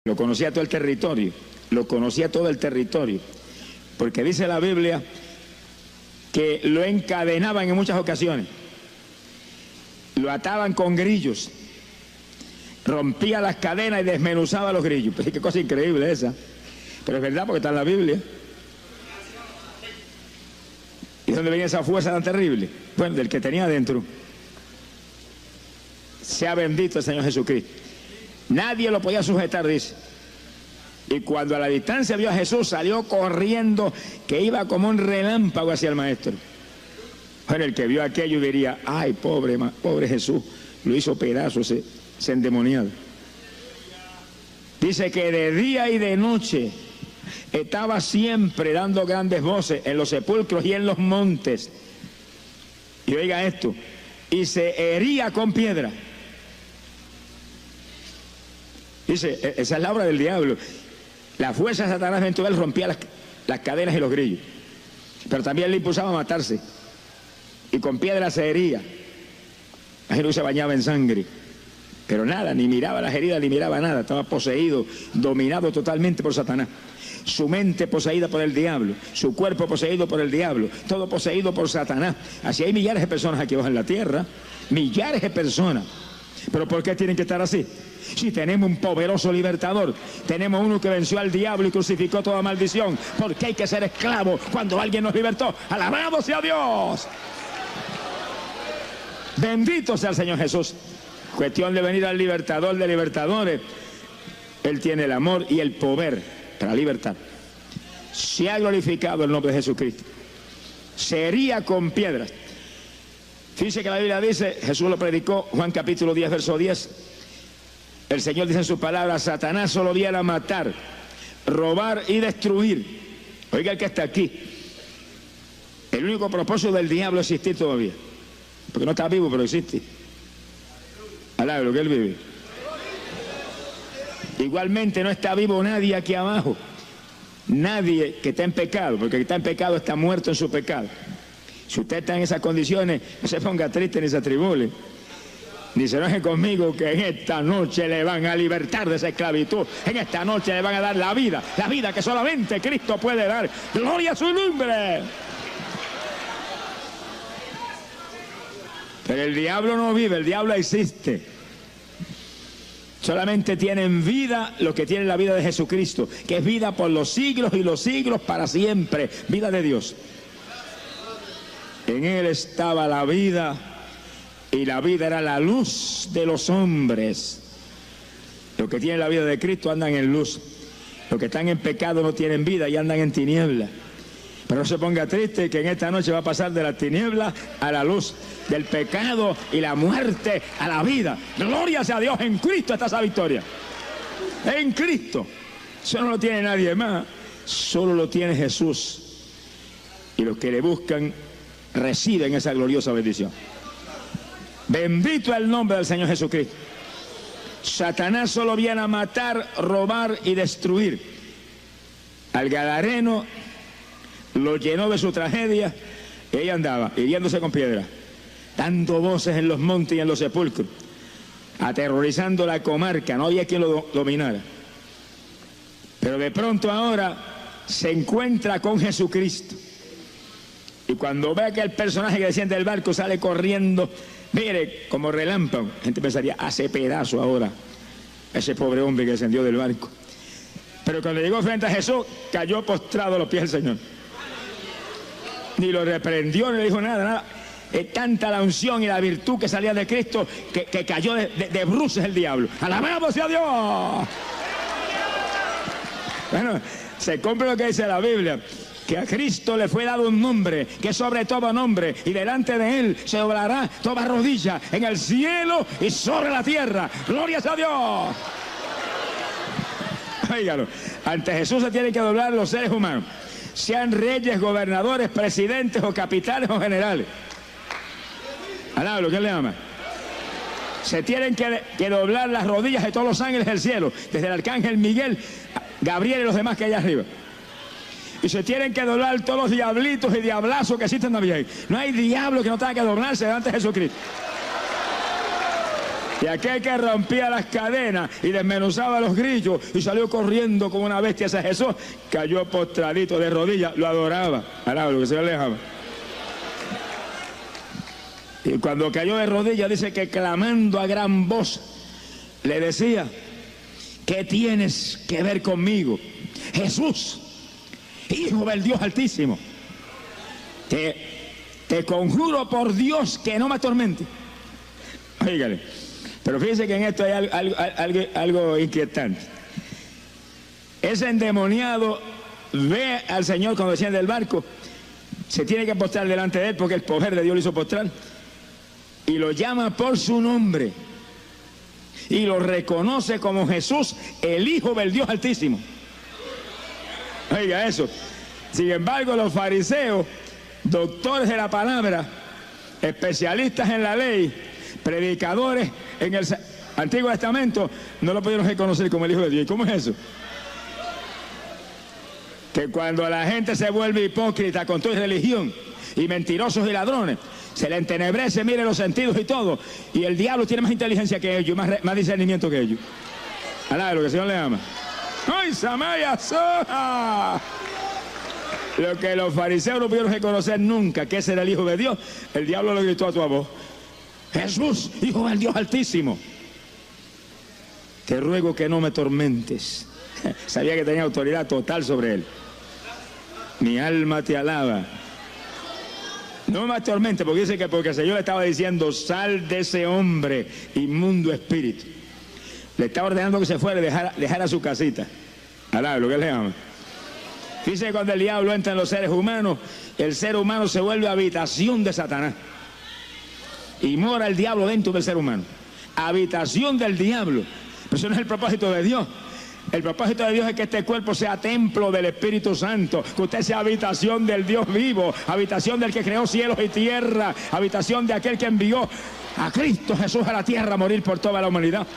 Lo conocía todo el territorio, lo conocía todo el territorio, porque dice la Biblia que lo encadenaban en muchas ocasiones, lo ataban con grillos, rompía las cadenas y desmenuzaba los grillos. Pero qué cosa increíble esa, pero es verdad porque está en la Biblia. ¿Y dónde venía esa fuerza tan terrible? Bueno, del que tenía adentro. Sea bendito el Señor Jesucristo. Nadie lo podía sujetar, dice. Y cuando a la distancia vio a Jesús, salió corriendo, que iba como un relámpago hacia el maestro. Bueno, el que vio aquello diría: ay, pobre Jesús, lo hizo pedazos, se endemoniado. Dice que de día y de noche estaba siempre dando grandes voces en los sepulcros y en los montes. Y oiga esto, y se hería con piedra. Dice, esa es la obra del diablo. La fuerza de Satanás dentro de él rompía las cadenas y los grillos, pero también le impulsaba a matarse, y con piedra se hería. Jesús se bañaba en sangre, pero nada, ni miraba las heridas, ni miraba nada. Estaba poseído, dominado totalmente por Satanás. Su mente poseída por el diablo, su cuerpo poseído por el diablo, todo poseído por Satanás. Así hay millares de personas aquí abajo en la tierra, millares de personas. ¿Pero por qué tienen que estar así? Si tenemos un poderoso libertador, tenemos uno que venció al diablo y crucificó toda maldición. ¿Por qué hay que ser esclavo cuando alguien nos libertó? ¡Alabado sea Dios! Bendito sea el Señor Jesús. Cuestión de venir al libertador de libertadores. Él tiene el amor y el poder para libertar. Se ha glorificado el nombre de Jesucristo. Se hería con piedras. Fíjese que la Biblia dice, Jesús lo predicó, Juan capítulo 10, verso 10. El Señor dice en su palabra: Satanás solo viene a matar, robar y destruir. Oiga el que está aquí. El único propósito del diablo es existir todavía. Porque no está vivo, pero existe. Alaba lo que él vive. Igualmente no está vivo nadie aquí abajo. Nadie que está en pecado, porque el que está en pecado está muerto en su pecado. Si usted está en esas condiciones, no se ponga triste ni se atribule. Ni se enoje conmigo, que en esta noche le van a libertar de esa esclavitud. En esta noche le van a dar la vida que solamente Cristo puede dar. ¡Gloria a su nombre! Pero el diablo no vive, el diablo existe. Solamente tienen vida los que tienen la vida de Jesucristo, que es vida por los siglos y los siglos para siempre. Vida de Dios. En él estaba la vida, y la vida era la luz de los hombres. Los que tienen la vida de Cristo andan en luz. Los que están en pecado no tienen vida y andan en tinieblas. Pero no se ponga triste, que en esta noche va a pasar de la tiniebla a la luz, del pecado y la muerte a la vida. Gloria sea a Dios, en Cristo está esa victoria. En Cristo. Eso no lo tiene nadie más, solo lo tiene Jesús. Y los que le buscan reciben esa gloriosa bendición. Bendito es el nombre del Señor Jesucristo. Satanás solo viene a matar, robar y destruir. Al gadareno lo llenó de su tragedia y ahí andaba, hiriéndose con piedra, dando voces en los montes y en los sepulcros, aterrorizando la comarca. No había quien lo dominara. Pero de pronto ahora se encuentra con Jesucristo. Y cuando ve que el personaje que desciende del barco sale corriendo, mire, como relámpago, la gente pensaría: hace pedazo ahora ese pobre hombre que descendió del barco. Pero cuando llegó frente a Jesús, cayó postrado a los pies del Señor. Ni lo reprendió, ni le dijo nada. Es tanta la unción y la virtud que salía de Cristo que cayó de bruces el diablo. ¡Alabado sea Dios! Bueno, se cumple lo que dice la Biblia, que a Cristo le fue dado un nombre que es sobre todo nombre, y delante de él se doblará toda rodilla en el cielo y sobre la tierra. ¡Gloria a Dios! Óigalo, ante Jesús se tienen que doblar los seres humanos, sean reyes, gobernadores, presidentes o capitanes o generales. Alá, lo que él le llama. Se tienen que doblar las rodillas de todos los ángeles del cielo, desde el arcángel Miguel, Gabriel y los demás que hay allá arriba. Y se tienen que doblar todos los diablitos y diablazos que existen también. No hay diablo que no tenga que doblarse delante de Jesucristo. Y aquel que rompía las cadenas y desmenuzaba los grillos y salió corriendo como una bestia hacia Jesús, cayó postradito de rodillas, lo adoraba. Alaba lo que se le dejaba. Y cuando cayó de rodillas, dice que clamando a gran voz, le decía: ¿qué tienes que ver conmigo, Jesús, Hijo del Dios Altísimo? Te conjuro por Dios que no me atormente. Fíjale. Pero fíjense que en esto hay algo inquietante. Ese endemoniado ve al Señor cuando desciende del barco, se tiene que postrar delante de él porque el poder de Dios lo hizo postrar, y lo llama por su nombre y lo reconoce como Jesús, el Hijo del Dios Altísimo. Oiga eso. Sin embargo, los fariseos, doctores de la palabra, especialistas en la ley, predicadores en el Antiguo Testamento, no lo pudieron reconocer como el Hijo de Dios. ¿Y cómo es eso? Que cuando la gente se vuelve hipócrita con toda religión, y mentirosos y ladrones, se le entenebrece, mire los sentidos y todo, y el diablo tiene más inteligencia que ellos, más discernimiento que ellos. Alá, lo que el Señor le ama. ¡Ay, Samaya Soja! Lo que los fariseos no pudieron reconocer nunca, que ese era el Hijo de Dios, el diablo lo gritó a tu voz: Jesús, Hijo del Dios Altísimo, te ruego que no me tormentes. Sabía que tenía autoridad total sobre él. Mi alma te alaba. No me atormente, porque dice que porque el Señor le estaba diciendo: sal de ese hombre, inmundo espíritu. Le estaba ordenando que se fuera y dejara su casita. Alá, lo que él le llama. Dice que cuando el diablo entra en los seres humanos, el ser humano se vuelve habitación de Satanás. Y mora el diablo dentro del ser humano. Habitación del diablo. Pero eso no es el propósito de Dios. El propósito de Dios es que este cuerpo sea templo del Espíritu Santo, que usted sea habitación del Dios vivo, habitación del que creó cielos y tierra, habitación de aquel que envió a Cristo Jesús a la tierra a morir por toda la humanidad.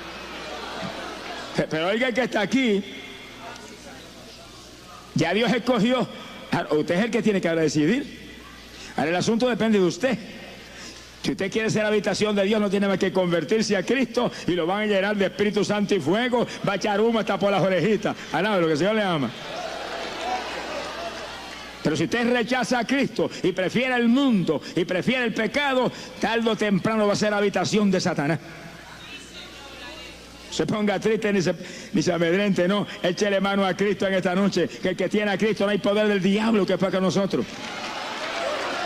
Pero oiga, que está aquí, ya Dios escogió. Usted es el que tiene que decidir. Ahora el asunto depende de usted. Si usted quiere ser habitación de Dios, no tiene más que convertirse a Cristo y lo van a llenar de Espíritu Santo y fuego, va a echar humo hasta por las orejitas. Alá, lo que el Señor le ama. Pero si usted rechaza a Cristo y prefiere el mundo y prefiere el pecado, tarde o temprano va a ser habitación de Satanás. Se ponga triste ni se amedrente, no. Échele mano a Cristo en esta noche, que el que tiene a Cristo no hay poder del diablo que pueda con nosotros.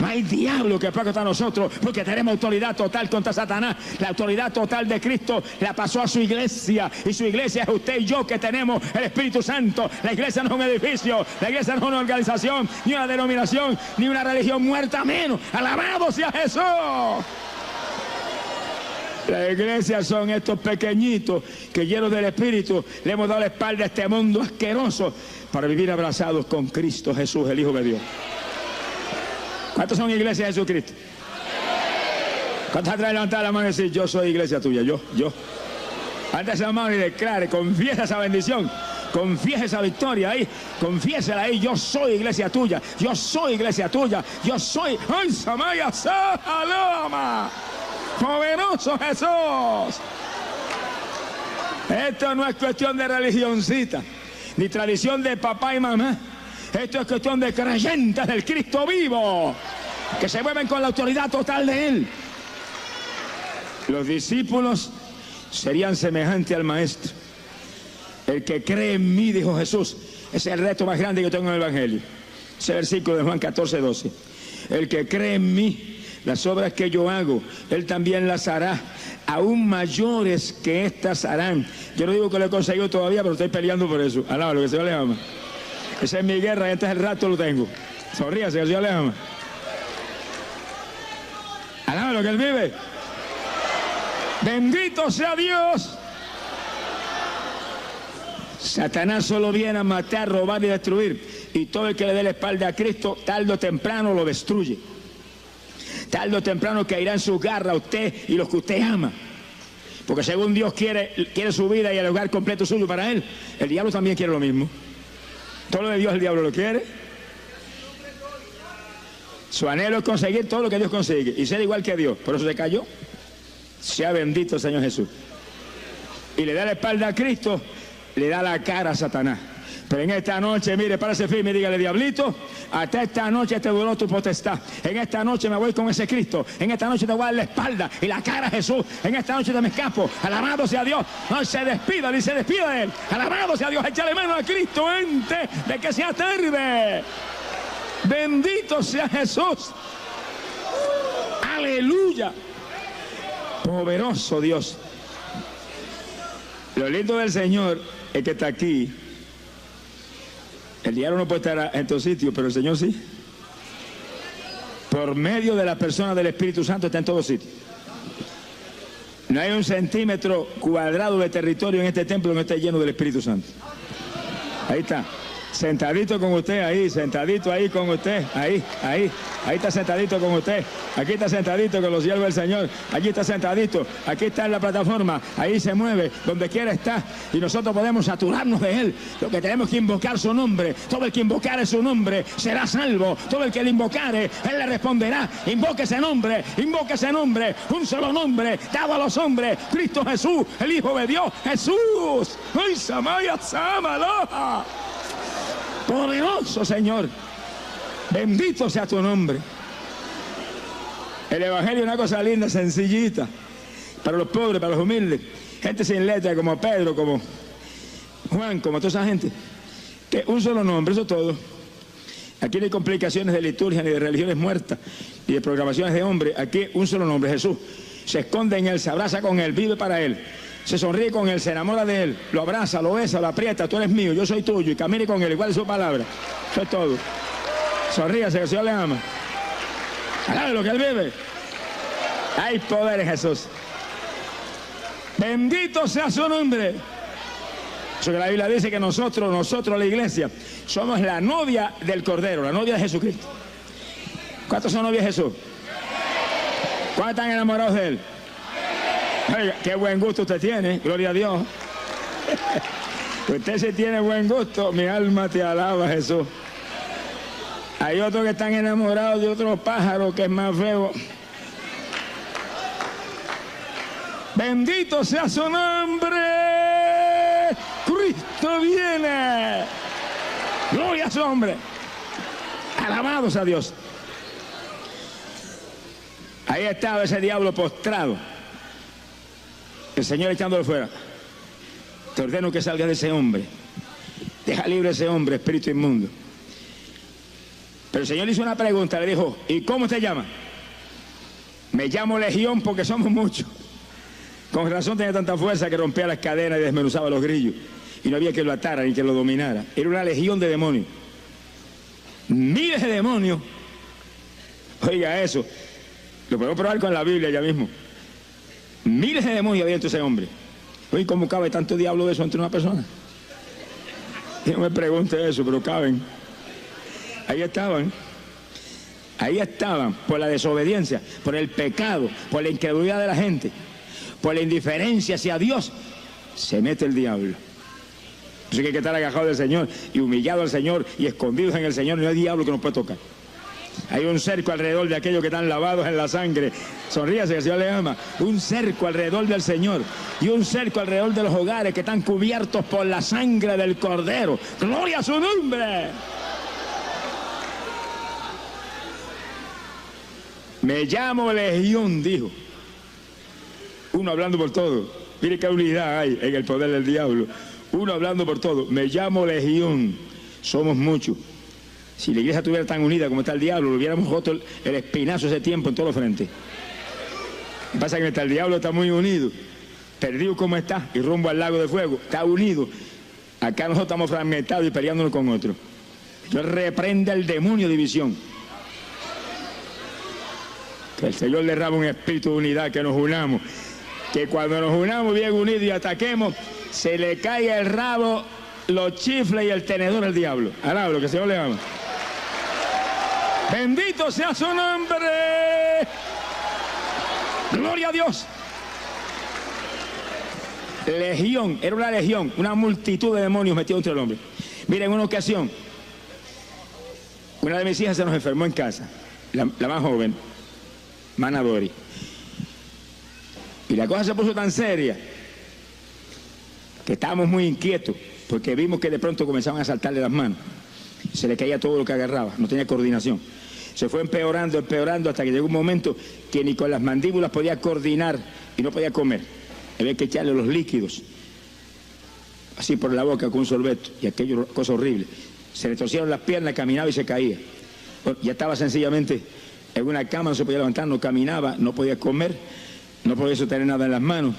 No hay diablo que pueda contra nosotros, porque tenemos autoridad total contra Satanás. La autoridad total de Cristo la pasó a su iglesia, y su iglesia es usted y yo, que tenemos el Espíritu Santo. La iglesia no es un edificio, la iglesia no es una organización, ni una denominación, ni una religión muerta menos. ¡Alabado sea Jesús! La iglesia son estos pequeñitos que, llenos del Espíritu, le hemos dado la espalda a este mundo asqueroso para vivir abrazados con Cristo Jesús, el Hijo de Dios. ¿Cuántos son iglesia de Jesucristo? ¿Cuántos atrás levantar la mano y decir: yo soy iglesia tuya? Yo. Levanta esa mano y declare, confiesa esa bendición, confiesa esa victoria ahí, confiésela ahí: yo soy iglesia tuya, yo soy iglesia tuya, yo soy. ¡Ay, Samaya Salama! ¡Poderoso Jesús! Esto no es cuestión de religioncita, ni tradición de papá y mamá. Esto es cuestión de creyentes del Cristo vivo, que se mueven con la autoridad total de Él. Los discípulos serían semejantes al Maestro. El que cree en mí, dijo Jesús, ese es el reto más grande que tengo en el Evangelio. Ese versículo de Juan 14:12. El que cree en mí, las obras que yo hago, él también las hará, aún mayores que estas harán. Yo no digo que lo he conseguido todavía, pero estoy peleando por eso. Alaba, lo que el Señor le ama. Esa es mi guerra y este es el rato lo tengo. Sonríase, que el Señor le ama. Alaba lo que Él vive. Bendito sea Dios. Satanás solo viene a matar, robar y destruir. Y todo el que le dé la espalda a Cristo, tarde o temprano lo destruye. Tarde o temprano caerá en su garra usted y los que usted ama. Porque según Dios quiere su vida y el hogar completo suyo para Él, el diablo también quiere lo mismo. Todo lo de Dios el diablo lo quiere. Su anhelo es conseguir todo lo que Dios consigue y ser igual que Dios. Por eso se cayó. Sea bendito el Señor Jesús. Y le da la espalda a Cristo, le da la cara a Satanás. Pero en esta noche, mire, párese firme y dígale, diablito, hasta esta noche te duró tu potestad. En esta noche me voy con ese Cristo. En esta noche te voy a dar la espalda y la cara a Jesús. En esta noche te me escapo. Alabado sea Dios. No se despida, ni se despida de él. Alabado sea Dios. Échale mano a Cristo antes de que sea tarde. Bendito sea Jesús. Aleluya. Poderoso Dios. Lo lindo del Señor es que está aquí. El diablo no puede estar en tu sitio, pero el Señor sí. Por medio de la persona del Espíritu Santo está en todos sitios. No hay un centímetro cuadrado de territorio en este templo que no esté lleno del Espíritu Santo. Ahí está. Sentadito con usted ahí, sentadito ahí con usted, ahí está sentadito con usted, aquí está sentadito con los siervos del Señor, allí está sentadito, aquí está en la plataforma, ahí se mueve, donde quiera está, y nosotros podemos saturarnos de Él. Lo que tenemos que invocar su nombre, todo el que invocare su nombre será salvo, todo el que le invocare, Él le responderá. Invoque ese nombre, un solo nombre, dado a los hombres, Cristo Jesús, el Hijo de Dios, Jesús. ¡Ay, Samaya, Samaloha! Poderoso Señor, bendito sea tu nombre. El Evangelio es una cosa linda, sencillita, para los pobres, para los humildes, gente sin letra como Pedro, como Juan, como toda esa gente, que un solo nombre, eso es todo. Aquí no hay complicaciones de liturgia ni de religiones muertas ni de programaciones de hombre. Aquí un solo nombre, Jesús. Se esconde en Él, se abraza con Él, vive para Él, se sonríe con Él, se enamora de Él, lo abraza, lo besa, lo aprieta. Tú eres mío, yo soy tuyo, y camine con Él, igual es su palabra. Eso es todo. Sonríase, que el Señor le ama. Alabe lo que Él vive. Hay poder en Jesús. Bendito sea su nombre. Eso que la Biblia dice que nosotros la iglesia, somos la novia del Cordero, la novia de Jesucristo. ¿Cuántos son novias de Jesús? ¿Cuántos están enamorados de Él? Oiga, qué buen gusto usted tiene, gloria a Dios. Usted sí tiene buen gusto, mi alma te alaba, Jesús. Hay otros que están enamorados de otro pájaro que es más feo. Bendito sea su nombre. Cristo viene. Gloria a su nombre. Alabados a Dios. Ahí estaba ese diablo postrado. El Señor echándolo fuera. Te ordeno que salgas de ese hombre. Deja libre a ese hombre, espíritu inmundo. Pero el Señor le hizo una pregunta, le dijo, ¿y cómo te llamas? Me llamo Legión porque somos muchos. Con razón tenía tanta fuerza que rompía las cadenas y desmenuzaba los grillos. Y no había que lo atara ni que lo dominara. Era una legión de demonios. Miles de demonios. Oiga eso. Lo podemos probar con la Biblia ya mismo. Miles de demonios había entre ese hombre. Oye, ¿cómo cabe tanto diablo de eso entre una persona? Y no me pregunte eso, pero caben. Ahí estaban, por la desobediencia, por el pecado, por la incredulidad de la gente, por la indiferencia hacia Dios, se mete el diablo. Así que hay que estar agajados del Señor y humillado al Señor y escondidos en el Señor. No hay diablo que nos pueda tocar. Hay un cerco alrededor de aquellos que están lavados en la sangre. Sonríase, que el Señor le ama. Un cerco alrededor del Señor y un cerco alrededor de los hogares que están cubiertos por la sangre del Cordero. ¡Gloria a su nombre! Me llamo Legión, dijo. Uno hablando por todo. Mire qué unidad hay en el poder del diablo. Uno hablando por todo. Me llamo Legión. Somos muchos. Si la iglesia estuviera tan unida como está el diablo, lo hubiéramos roto el espinazo ese tiempo en todos los frentes. Lo que pasa es que el diablo está muy unido. Perdido como está y rumbo al lago de fuego. Está unido. Acá nosotros estamos fragmentados y peleándonos con otros. Yo reprende el demonio de división. Que el Señor derrame un espíritu de unidad, que nos unamos. Que cuando nos unamos bien unidos y ataquemos, se le caiga el rabo, los chifles y el tenedor al diablo. Alablo, que el Señor le ama. Bendito sea su nombre. Gloria a Dios. Legión, era una legión, una multitud de demonios metidos entre el hombre. Miren, en una ocasión, una de mis hijas se nos enfermó en casa, la más joven, Manadori. Y la cosa se puso tan seria que estábamos muy inquietos, porque vimos que de pronto comenzaban a saltarle las manos. Se le caía todo lo que agarraba, no tenía coordinación. Se fue empeorando, empeorando, hasta que llegó un momento que ni con las mandíbulas podía coordinar y no podía comer. Había que echarle los líquidos, así por la boca con un sorbeto, y aquello, cosa horrible. Se le torcieron las piernas, caminaba y se caía. Bueno, ya estaba sencillamente en una cama, no se podía levantar, no caminaba, no podía comer, no podía sostener nada en las manos.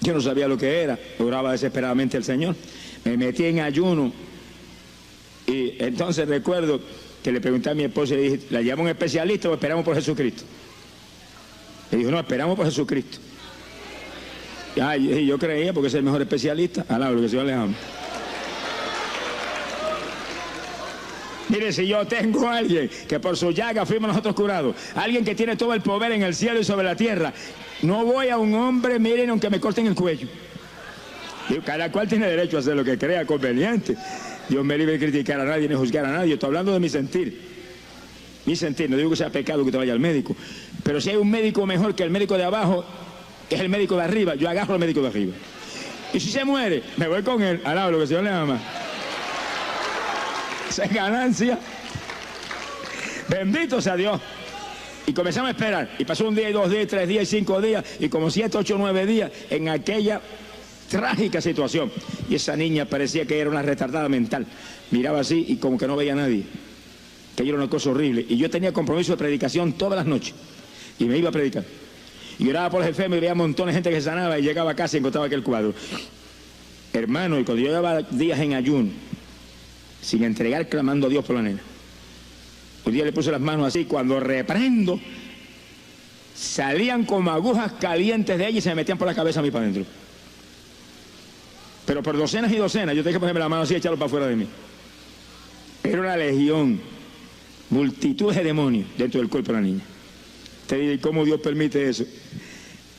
Yo no sabía lo que era, oraba desesperadamente al Señor. Me metí en ayuno y entonces recuerdo que le pregunté a mi esposa y le dije, ¿la llevamos a un especialista o esperamos por Jesucristo? Le dijo, no, esperamos por Jesucristo. Y yo creía, porque es el mejor especialista. Alaba lo que el Señor le ama. Mire, si yo tengo a alguien que por su llaga fuimos nosotros curados, alguien que tiene todo el poder en el cielo y sobre la tierra, no voy a un hombre, miren, aunque me corten el cuello. Digo, cada cual tiene derecho a hacer lo que crea conveniente. Dios me libre de criticar a nadie ni juzgar a nadie. Estoy hablando de mi sentir. Mi sentir, no digo que sea pecado que te vaya al médico, pero si hay un médico mejor que el médico de abajo, que es el médico de arriba, yo agarro al médico de arriba. Y si se muere, me voy con él. Alaba lo que el Señor le ama. Esa es ganancia. Bendito sea Dios. Y comenzamos a esperar. Y pasó un día, y 2 días, y 3 días, y 5 días, y como 7, 8, 9 días en aquella trágica situación. Y esa niña parecía que era una retardada mental. Miraba así y como que no veía a nadie. Que era una cosa horrible. Y yo tenía compromiso de predicación todas las noches. Y me iba a predicar. Y oraba por los enfermos y veía montones de gente que sanaba y llegaba a casa y encontraba aquel cuadro. Hermano, y cuando yo llevaba días en ayuno, sin entregar, clamando a Dios por la nena. Un día le puse las manos así, cuando reprendo, salían como agujas calientes de ella y se me metían por la cabeza a mí para adentro. Pero por docenas y docenas, yo tenía que ponerme la mano así y echarlo para afuera de mí. Era una legión, multitud de demonios dentro del cuerpo de la niña. Te digo, ¿y cómo Dios permite eso?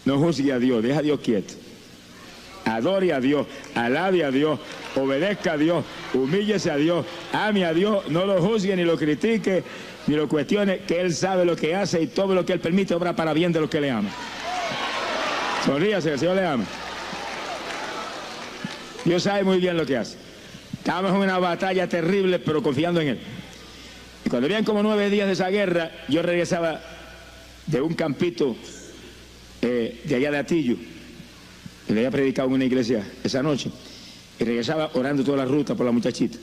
No juzgue a Dios, deja a Dios quieto. Adore a Dios, alabe a Dios, obedezca a Dios, humíllese a Dios, ame a Dios, no lo juzgue, ni lo critique, ni lo cuestione, que Él sabe lo que hace y todo lo que Él permite obra para bien de los que le aman. Sonríase, el Señor le ama. Dios sabe muy bien lo que hace. Estábamos en una batalla terrible, pero confiando en Él. Y cuando habían como 9 días de esa guerra, yo regresaba de un campito de allá de Atillo. Y le había predicado en una iglesia esa noche. Y regresaba orando toda la ruta por la muchachita.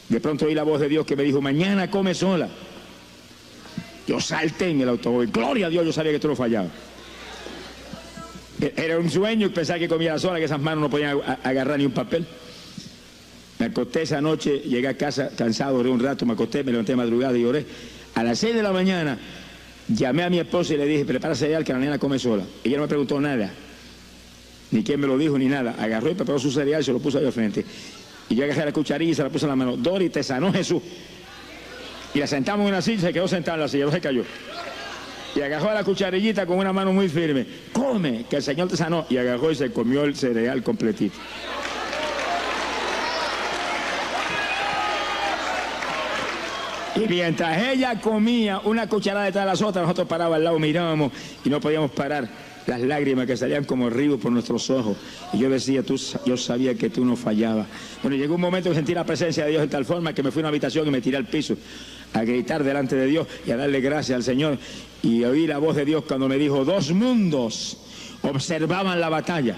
De pronto oí la voz de Dios que me dijo, mañana come sola. Yo salté en el automóvil. Gloria a Dios, yo sabía que esto no fallaba. Era un sueño y pensaba que comía sola, que esas manos no podían agarrar ni un papel. Me acosté esa noche, llegué a casa cansado, oré un rato, me acosté, me levanté de madrugada y oré. A las 6 de la mañana llamé a mi esposa y le dije, prepara cereal que la nena come sola. Ella no me preguntó nada. Ni quién me lo dijo, ni nada. Agarró y preparó su cereal y se lo puso ahí al frente. Y yo agarré la cucharilla y se la puse en la mano. Dori, te sanó Jesús. Y la sentamos en una silla y se quedó sentada en la silla, no se cayó. Y agarró a la cucharillita con una mano muy firme. Come, que el Señor te sanó. Y agarró y se comió el cereal completito. Y mientras ella comía una cucharada detrás de las otras, nosotros parábamos al lado, mirábamos y no podíamos parar. Las lágrimas que salían como ríos por nuestros ojos. Y yo decía, yo sabía que tú no fallabas. Bueno, llegó un momento que sentí la presencia de Dios de tal forma que me fui a una habitación y me tiré al piso a gritar delante de Dios y a darle gracias al Señor. Y oí la voz de Dios cuando me dijo, 2 mundos observaban la batalla.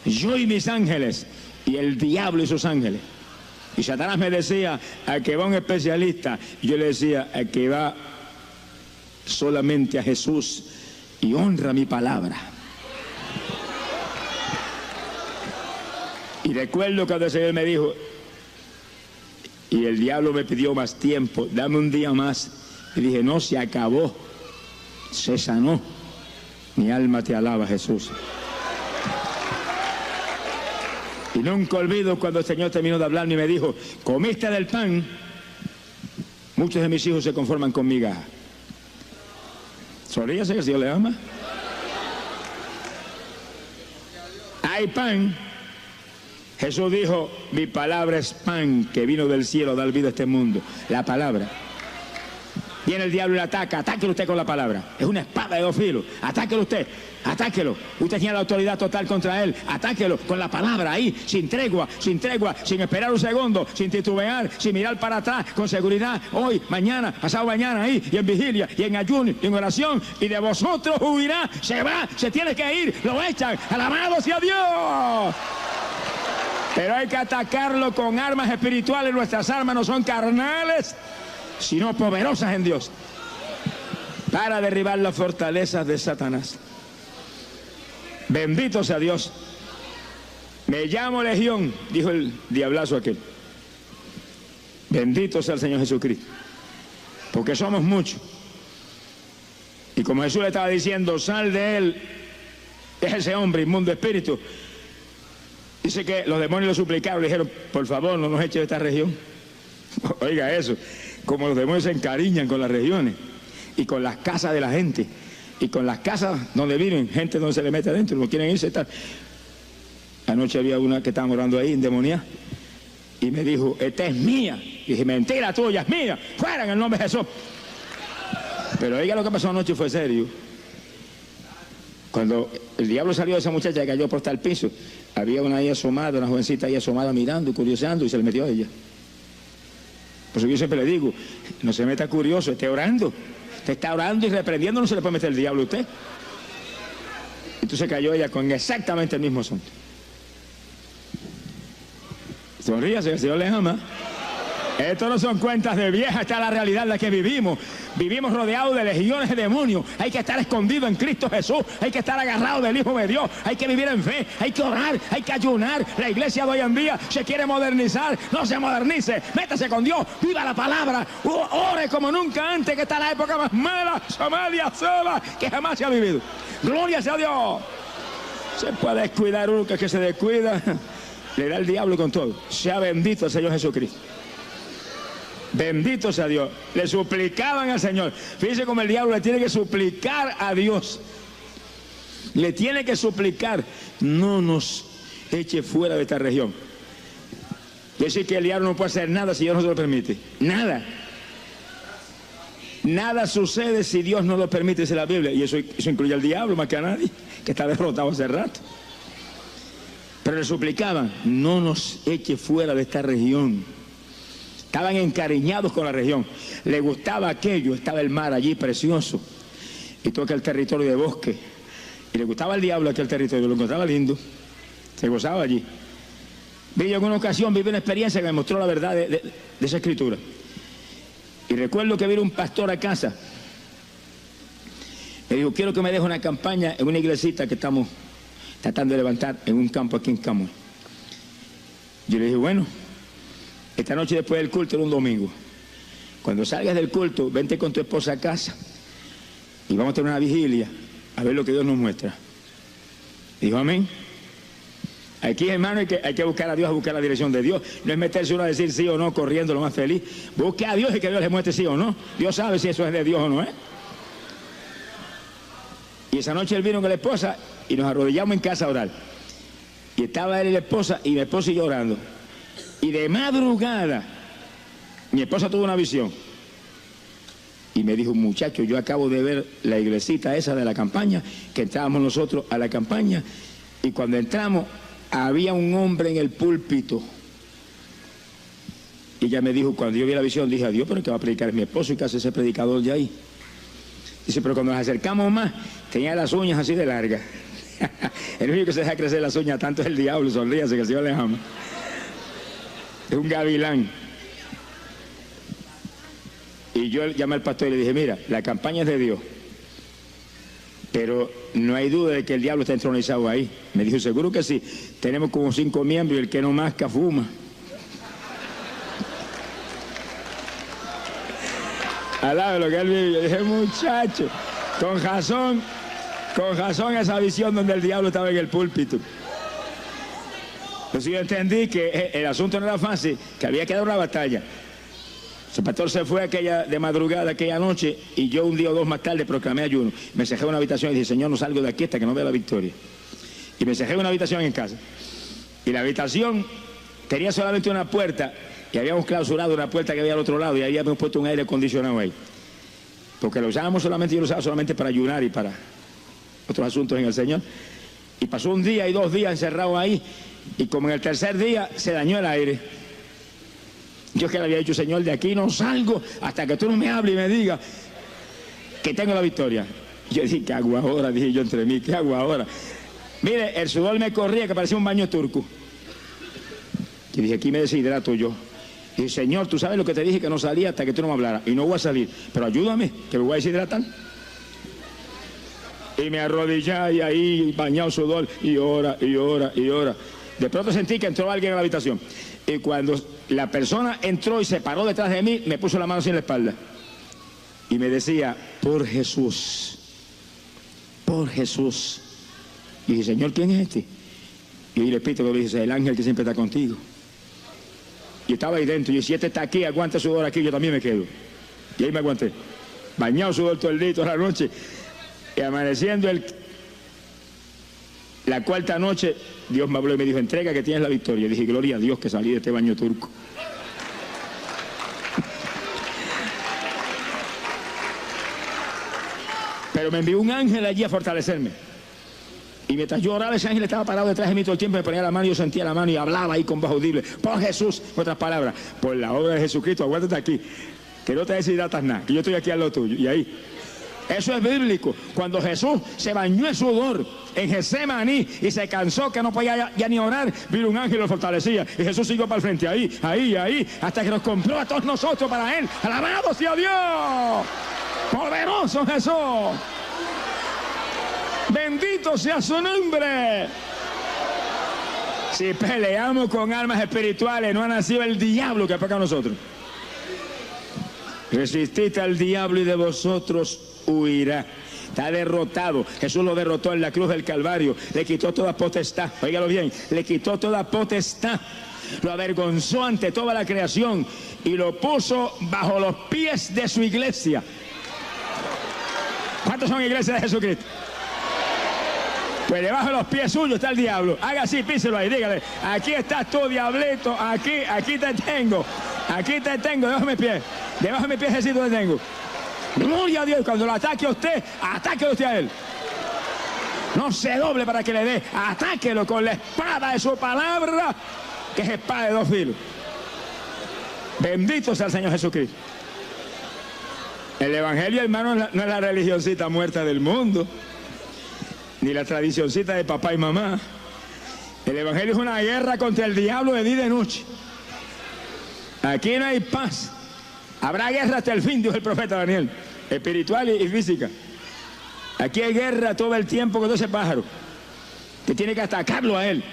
Yo y mis ángeles y el diablo y sus ángeles. Y Satanás me decía, a que va un especialista. Y yo le decía, a que va solamente a Jesús y honra mi palabra. Y recuerdo cuando el Señor me dijo, y el diablo me pidió más tiempo, dame un día más. Y dije, no, se acabó, se sanó. Mi alma te alaba, Jesús. Y nunca olvido cuando el Señor terminó de hablarme y me dijo, comiste del pan, muchos de mis hijos se conforman con migajas. Sonríase que el Señor le ama. Hay pan. Jesús dijo, mi palabra es pan que vino del cielo a dar vida a este mundo. La palabra. Viene el diablo y le ataca. Atáquelo usted con la palabra. Es una espada de dos filos. Atáquelo usted. Atáquelo. Usted tiene la autoridad total contra él. Atáquelo con la palabra ahí, sin tregua, sin esperar un segundo, sin titubear, sin mirar para atrás, con seguridad. Hoy, mañana, pasado mañana ahí, y en vigilia, y en ayuno, y en oración. Y de vosotros huirá. Se va, se tiene que ir. Lo echan. Alabado sea Dios. Pero hay que atacarlo con armas espirituales. Nuestras armas no son carnales, sino poderosas en Dios, para derribar las fortalezas de Satanás. Bendito sea Dios. Me llamo Legión, dijo el diablazo aquel. Bendito sea el Señor Jesucristo, porque somos muchos. Y como Jesús le estaba diciendo, sal de él, es ese hombre inmundo espíritu. Dice que los demonios lo suplicaron, le dijeron, por favor, no nos eche de esta región. Oiga eso, como los demonios se encariñan con las regiones y con las casas de la gente y con las casas donde viven, gente donde se le mete adentro, no quieren irse, tal. Anoche había una que estaba orando ahí, endemoniada, y me dijo, esta es mía. Y dije, mentira tuya, es mía, fuera en el nombre de Jesús. Pero oiga, lo que pasó anoche fue serio. Cuando el diablo salió de esa muchacha que cayó por estar al piso, había una ahí asomada, una jovencita ahí asomada mirando y curioseando, y se le metió a ella. Por eso yo siempre le digo, no se meta curioso, esté orando. Usted está orando y reprendiendo, no se le puede meter el diablo a usted. Entonces cayó ella con exactamente el mismo asunto. Sonríase, que el Señor les ama. Esto no son cuentas de vieja, esta es la realidad en la que vivimos. Vivimos rodeados de legiones de demonios. Hay que estar escondido en Cristo Jesús. Hay que estar agarrado del Hijo de Dios. Hay que vivir en fe. Hay que orar. Hay que ayunar. La iglesia de hoy en día se quiere modernizar. No se modernice. Métase con Dios. Viva la palabra. Ore como nunca antes, que está la época más mala, Somalia sola, que jamás se ha vivido. Gloria sea a Dios. Se puede descuidar uno, que se descuida, le da el diablo con todo. Sea bendito el Señor Jesucristo. Bendito sea Dios. Le suplicaban al Señor. Fíjense cómo el diablo le tiene que suplicar a Dios. Le tiene que suplicar, no nos eche fuera de esta región. Es decir, que el diablo no puede hacer nada si Dios no se lo permite. Nada. Nada sucede si Dios no lo permite, dice la Biblia. Y eso incluye al diablo más que a nadie, que está derrotado hace rato. Pero le suplicaban, no nos eche fuera de esta región. Estaban encariñados con la región. Le gustaba aquello, estaba el mar allí precioso. Y todo aquel territorio de bosque. Y le gustaba al diablo aquel territorio, lo encontraba lindo. Se gozaba allí. Vi yo en una ocasión, viví una experiencia que me mostró la verdad de esa escritura. Y recuerdo que vino un pastor a casa. Me dijo, quiero que me deje una campaña en una iglesita que estamos tratando de levantar en un campo aquí en Camuy. Yo le dije, bueno, esta noche después del culto era un domingo. Cuando salgas del culto, vente con tu esposa a casa y vamos a tener una vigilia a ver lo que Dios nos muestra. Dijo, amén. Aquí, hermano, hay que buscar a Dios, a buscar la dirección de Dios. No es meterse uno a decir sí o no, corriendo lo más feliz. Busque a Dios y que Dios le muestre sí o no. Dios sabe si eso es de Dios o no es. Y esa noche él vino con la esposa y nos arrodillamos en casa a orar. Y estaba él y la esposa y yo orando. Y de madrugada, mi esposa tuvo una visión. Y me dijo, muchacho, yo acabo de ver la iglesita esa de la campaña, que entrábamos nosotros a la campaña, y cuando entramos, había un hombre en el púlpito. Y ella me dijo, cuando yo vi la visión, dije, adiós, pero que va a predicar es mi esposo, y que hace ese predicador ya ahí. Dice, pero cuando nos acercamos más, tenía las uñas así de largas. El único que se deja crecer las uñas tanto es el diablo, sonríase, que el Señor le ama. Es un gavilán. Y yo llamé al pastor y le dije, mira, la campaña es de Dios, pero no hay duda de que el diablo está entronizado ahí. Me dijo, seguro que sí. Tenemos como 5 miembros y el que no masca fuma. Alabe lo que él vive. Yo dije, muchacho, con razón esa visión donde el diablo estaba en el púlpito. Entonces yo entendí que el asunto no era fácil, que había que dar una batalla. El pastor se fue de madrugada aquella noche y yo un día o dos más tarde proclamé ayuno. Me encerré en una habitación y dije, Señor, no salgo de aquí hasta que no vea la victoria. Y me encerré en una habitación en casa. Y la habitación tenía solamente una puerta y habíamos clausurado una puerta que había al otro lado y habíamos puesto un aire acondicionado ahí. porque lo usábamos solamente, yo lo usaba solamente para ayunar y para otros asuntos en el Señor. Y pasó un día y 2 días encerrado ahí, y como en el tercer día se dañó el aire. Yo que le había dicho, Señor, de aquí no salgo hasta que tú no me hables y me digas que tengo la victoria. Yo dije, ¿qué hago ahora? Dije yo entre mí, ¿qué hago ahora? Mire, el sudor me corría que parecía un baño turco. Y dije, aquí me deshidrato yo. Y dije, Señor, tú sabes lo que te dije, que no salía hasta que tú no me hablaras. Y no voy a salir, pero ayúdame, que me voy a deshidratar. Y me arrodillé y ahí bañado sudor, y ora, y ora, y ora. De pronto sentí que entró alguien a la habitación. Y cuando la persona entró y se paró detrás de mí, me puso la mano así en la espalda. Y me decía, por Jesús, por Jesús. Y dije, Señor, ¿quién es este? Y el Espíritu me dice, el ángel que siempre está contigo. Y estaba ahí dentro, y si este está aquí, aguanta sudor aquí, yo también me quedo. Y ahí me aguanté. Bañado sudor todo el día, toda la noche. Y amaneciendo la cuarta noche, Dios me habló y me dijo, entrega que tienes la victoria. Y dije, gloria a Dios que salí de este baño turco. Pero me envió un ángel allí a fortalecerme. Y mientras yo oraba, ese ángel estaba parado detrás de mí todo el tiempo, me ponía la mano y yo sentía la mano y hablaba ahí con voz audible. Por Jesús, en otras palabras, por la obra de Jesucristo, aguántate aquí, que no te deshidratas nada, que yo estoy aquí al lado tuyo. Y ahí, eso es bíblico. Cuando Jesús se bañó en sudor en Getsemaní y se cansó que no podía ya ni orar, vino un ángel y lo fortalecía. Y Jesús siguió para el frente, ahí, hasta que nos compró a todos nosotros para Él. ¡Alabado sea Dios! ¡Poderoso Jesús! ¡Bendito sea su nombre! Si peleamos con armas espirituales, no ha nacido el diablo que peca a nosotros. Resistid al diablo y de vosotros huirá. Está derrotado. Jesús lo derrotó en la cruz del Calvario. Le quitó toda potestad. Óigalo bien. Le quitó toda potestad. Lo avergonzó ante toda la creación y lo puso bajo los pies de su iglesia. ¿Cuántos son iglesias de Jesucristo? Pues debajo de los pies suyos está el diablo. Haga así, píselo ahí, dígale, aquí estás tú, diablito, aquí te tengo, debajo de mis pies. Debajo de mis pies así te tengo. Gloria a Dios, cuando lo ataque a usted a él. No se doble para que le dé, atáquelo con la espada de su palabra, que es espada de 2 filos. Bendito sea el Señor Jesucristo. El Evangelio, hermano, no es la religioncita muerta del mundo, ni la tradicioncita de papá y mamá. El Evangelio es una guerra contra el diablo de día y de noche. Aquí no hay paz. Habrá guerra hasta el fin, dijo el profeta Daniel, espiritual y física. Aquí hay guerra todo el tiempo con ese pájaro, que tiene que atacarlo a él.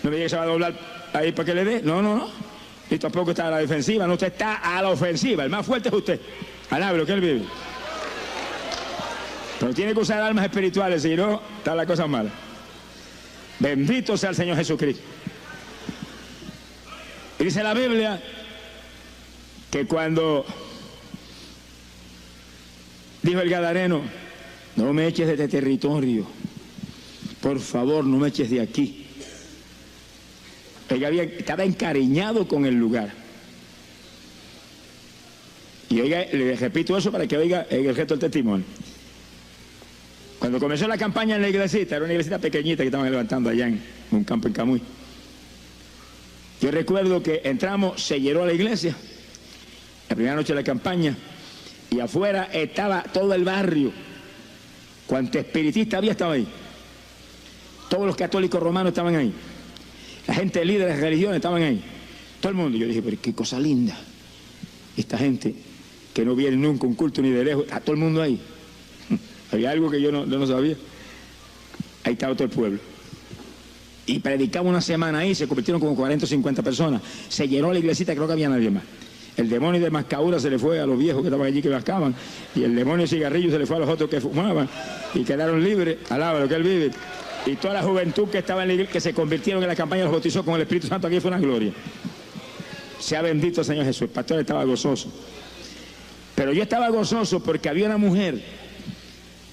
No me diga que se va a doblar ahí para que le dé. No. Y tampoco está a la defensiva. No, usted está a la ofensiva. El más fuerte es usted. Alabe lo que él vive. Pero tiene que usar armas espirituales, si no, está la cosa mala. Bendito sea el Señor Jesucristo. Y dice la Biblia que cuando dijo el gadareno, no me eches de este territorio, por favor, no me eches de aquí. Ella estaba encariñado con el lugar. Y oiga, le repito eso para que oiga el resto del testimonio. Cuando comenzó la campaña en la iglesita, era una iglesita pequeñita que estaban levantando allá en un campo en Camuy. Yo recuerdo que entramos, se llenó la iglesia, la primera noche de la campaña, y afuera estaba todo el barrio. Cuanto espiritista había estaba ahí. Todos los católicos romanos estaban ahí. La gente de líderes de religiones estaban ahí. Todo el mundo. Yo dije, pero qué cosa linda. Esta gente que no viene nunca un culto ni de lejos, está todo el mundo ahí. Había algo que yo no sabía. Ahí estaba todo el pueblo. Y predicaba una semana ahí, se convirtieron como 40 o 50 personas. Se llenó la iglesita, creo que había nadie más. El demonio de mascadura se le fue a los viejos que estaban allí que mascaban. Y el demonio de cigarrillo se le fue a los otros que fumaban. Y quedaron libres. Alaba lo que él vive. Y toda la juventud que estaba en la iglesia, que se convirtieron en la campaña, los bautizó con el Espíritu Santo. Aquí fue una gloria. Sea bendito el Señor Jesús. El pastor estaba gozoso. Pero yo estaba gozoso porque había una mujer,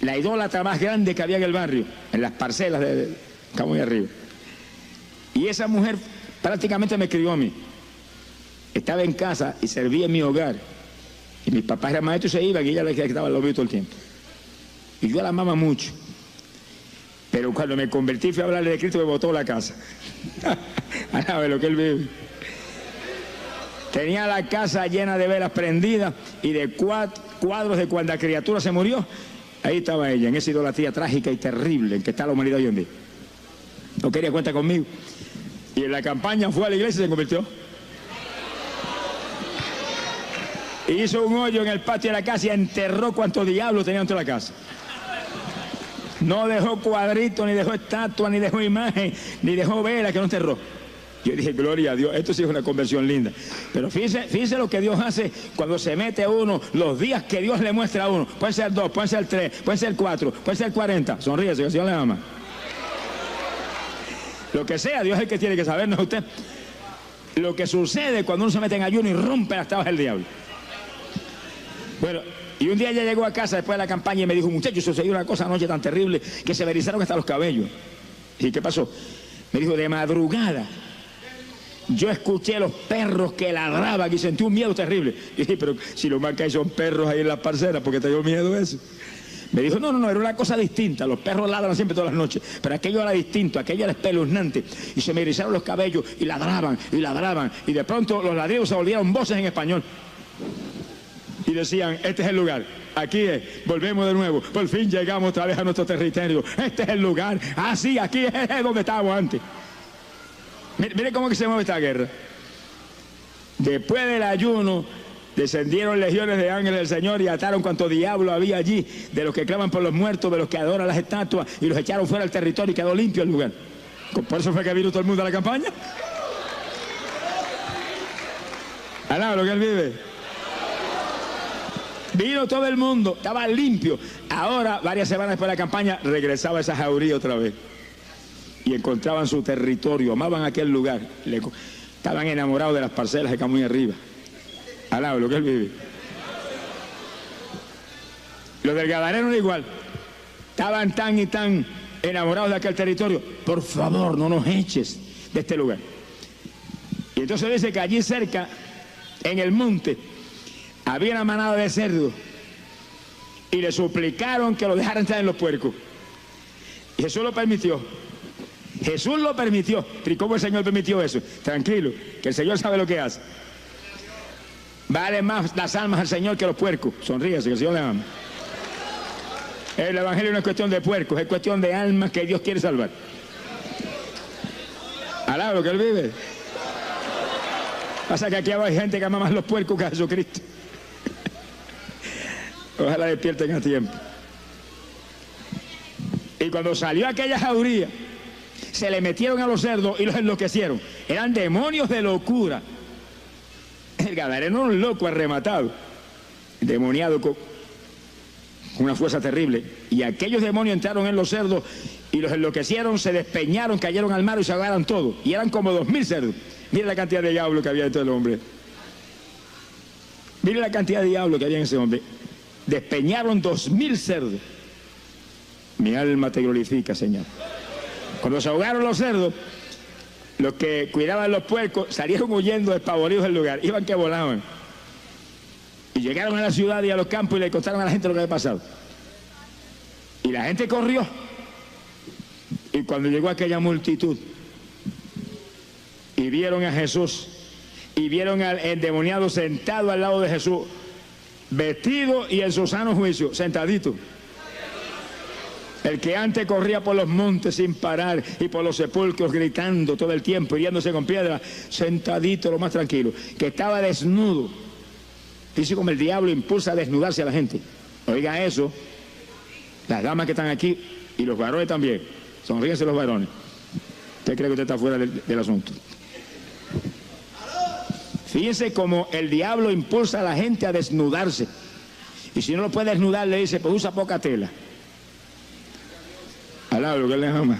la idólatra más grande que había en el barrio, en las parcelas de Camuy arriba. Y esa mujer prácticamente me crió a mí. Estaba en casa y servía en mi hogar. Y mis papás eran maestros y se iban y ella le quedaba al lado todo el tiempo. Y yo la amaba mucho. Pero cuando me convertí fui a hablarle de Cristo, me botó la casa. A ver lo que él vive. Tenía la casa llena de velas prendidas y de cuadros de cuando la criatura se murió. Ahí estaba ella, en esa idolatría trágica y terrible en que está la humanidad hoy en día. No quería cuenta conmigo. Y en la campaña fue a la iglesia y se convirtió. Hizo un hoyo en el patio de la casa y enterró cuantos diablos tenía dentro de la casa. No dejó cuadritos, ni dejó estatua, ni dejó imagen, ni dejó vela, que no enterró. Yo dije, gloria a Dios, esto sí es una conversión linda. Pero fíjese lo que Dios hace cuando se mete a uno, los días que Dios le muestra a uno. Pueden ser 2, pueden ser 3, pueden ser 4, pueden ser 40. Sonríese, que el Señor le ama. Lo que sea, Dios es el que tiene que saber, no es usted. Lo que sucede cuando uno se mete en ayuno y rompe las tablas del diablo. Bueno, y un día ella llegó a casa después de la campaña y me dijo, muchachos, sucedió una cosa anoche tan terrible que se me erizaron hasta los cabellos. ¿Y qué pasó? Me dijo, de madrugada yo escuché los perros que ladraban y sentí un miedo terrible. Y dije, pero si lo más que hay son perros ahí en las parcelas, ¿por qué te dio miedo eso? Me dijo, no, era una cosa distinta. Los perros ladran siempre todas las noches, pero aquello era distinto, aquello era espeluznante. Y se me erizaron los cabellos y ladraban, y de pronto los ladridos se volvieron voces en español. Y decían, este es el lugar, aquí es, volvemos de nuevo, por fin llegamos otra vez a nuestro territorio, este es el lugar, sí, aquí es donde estábamos antes. Mire cómo que se mueve esta guerra. Después del ayuno, descendieron legiones de ángeles del Señor y ataron cuanto diablo había allí, de los que claman por los muertos, de los que adoran las estatuas, y los echaron fuera del territorio y quedó limpio el lugar. Por eso fue que vino todo el mundo a la campaña. Alaba lo que él vive. Vino todo el mundo, estaba limpio. Ahora, varias semanas después de la campaña, regresaba esa jauría otra vez. Y encontraban su territorio, amaban aquel lugar. Estaban enamorados de las parcelas de acá muy arriba. Alaba lo que él vive. Los del Gadareno era igual. Estaban tan y tan enamorados de aquel territorio. Por favor, no nos eches de este lugar. Y entonces dice que allí cerca, en el monte, había una manada de cerdos y le suplicaron que lo dejaran entrar en los puercos. Y Jesús lo permitió. Jesús lo permitió. ¿Y cómo el Señor permitió eso? Tranquilo, que el Señor sabe lo que hace. Vale más las almas al Señor que los puercos. Sonríese, que el Señor le ama. El evangelio no es cuestión de puercos, es cuestión de almas que Dios quiere salvar. Alaba lo que él vive. Pasa que aquí hay gente que ama más los puercos que a Jesucristo. Ojalá despierten a tiempo. Y cuando salió aquella jauría, se le metieron a los cerdos y los enloquecieron. Eran demonios de locura. El Gadareno era un loco arrematado, demoniado con una fuerza terrible. Y aquellos demonios entraron en los cerdos y los enloquecieron, se despeñaron, cayeron al mar y se ahogaron todos. Y eran como 2000 cerdos. Mire la cantidad de diablo que había dentro del hombre. Mire la cantidad de diablo que había en ese hombre. Despeñaron 2000 cerdos. Mi alma te glorifica, Señor. Cuando se ahogaron los cerdos, los que cuidaban los puercos salieron huyendo despavoridos del lugar. Iban que volaban. Y llegaron a la ciudad y a los campos y le contaron a la gente lo que había pasado. Y la gente corrió. Y cuando llegó aquella multitud y vieron a Jesús y vieron al endemoniado sentado al lado de Jesús, vestido y en su sano juicio, sentadito. El que antes corría por los montes sin parar y por los sepulcros gritando todo el tiempo, hiriéndose con piedra, sentadito lo más tranquilo, que estaba desnudo. Dice como el diablo impulsa a desnudarse a la gente. Oiga eso, las damas que están aquí y los varones también. Sonríense los varones. ¿Usted cree que usted está fuera del asunto? Fíjense cómo el diablo impulsa a la gente a desnudarse. Y si no lo puede desnudar, le dice, pues usa poca tela. Alaba lo que él le ama.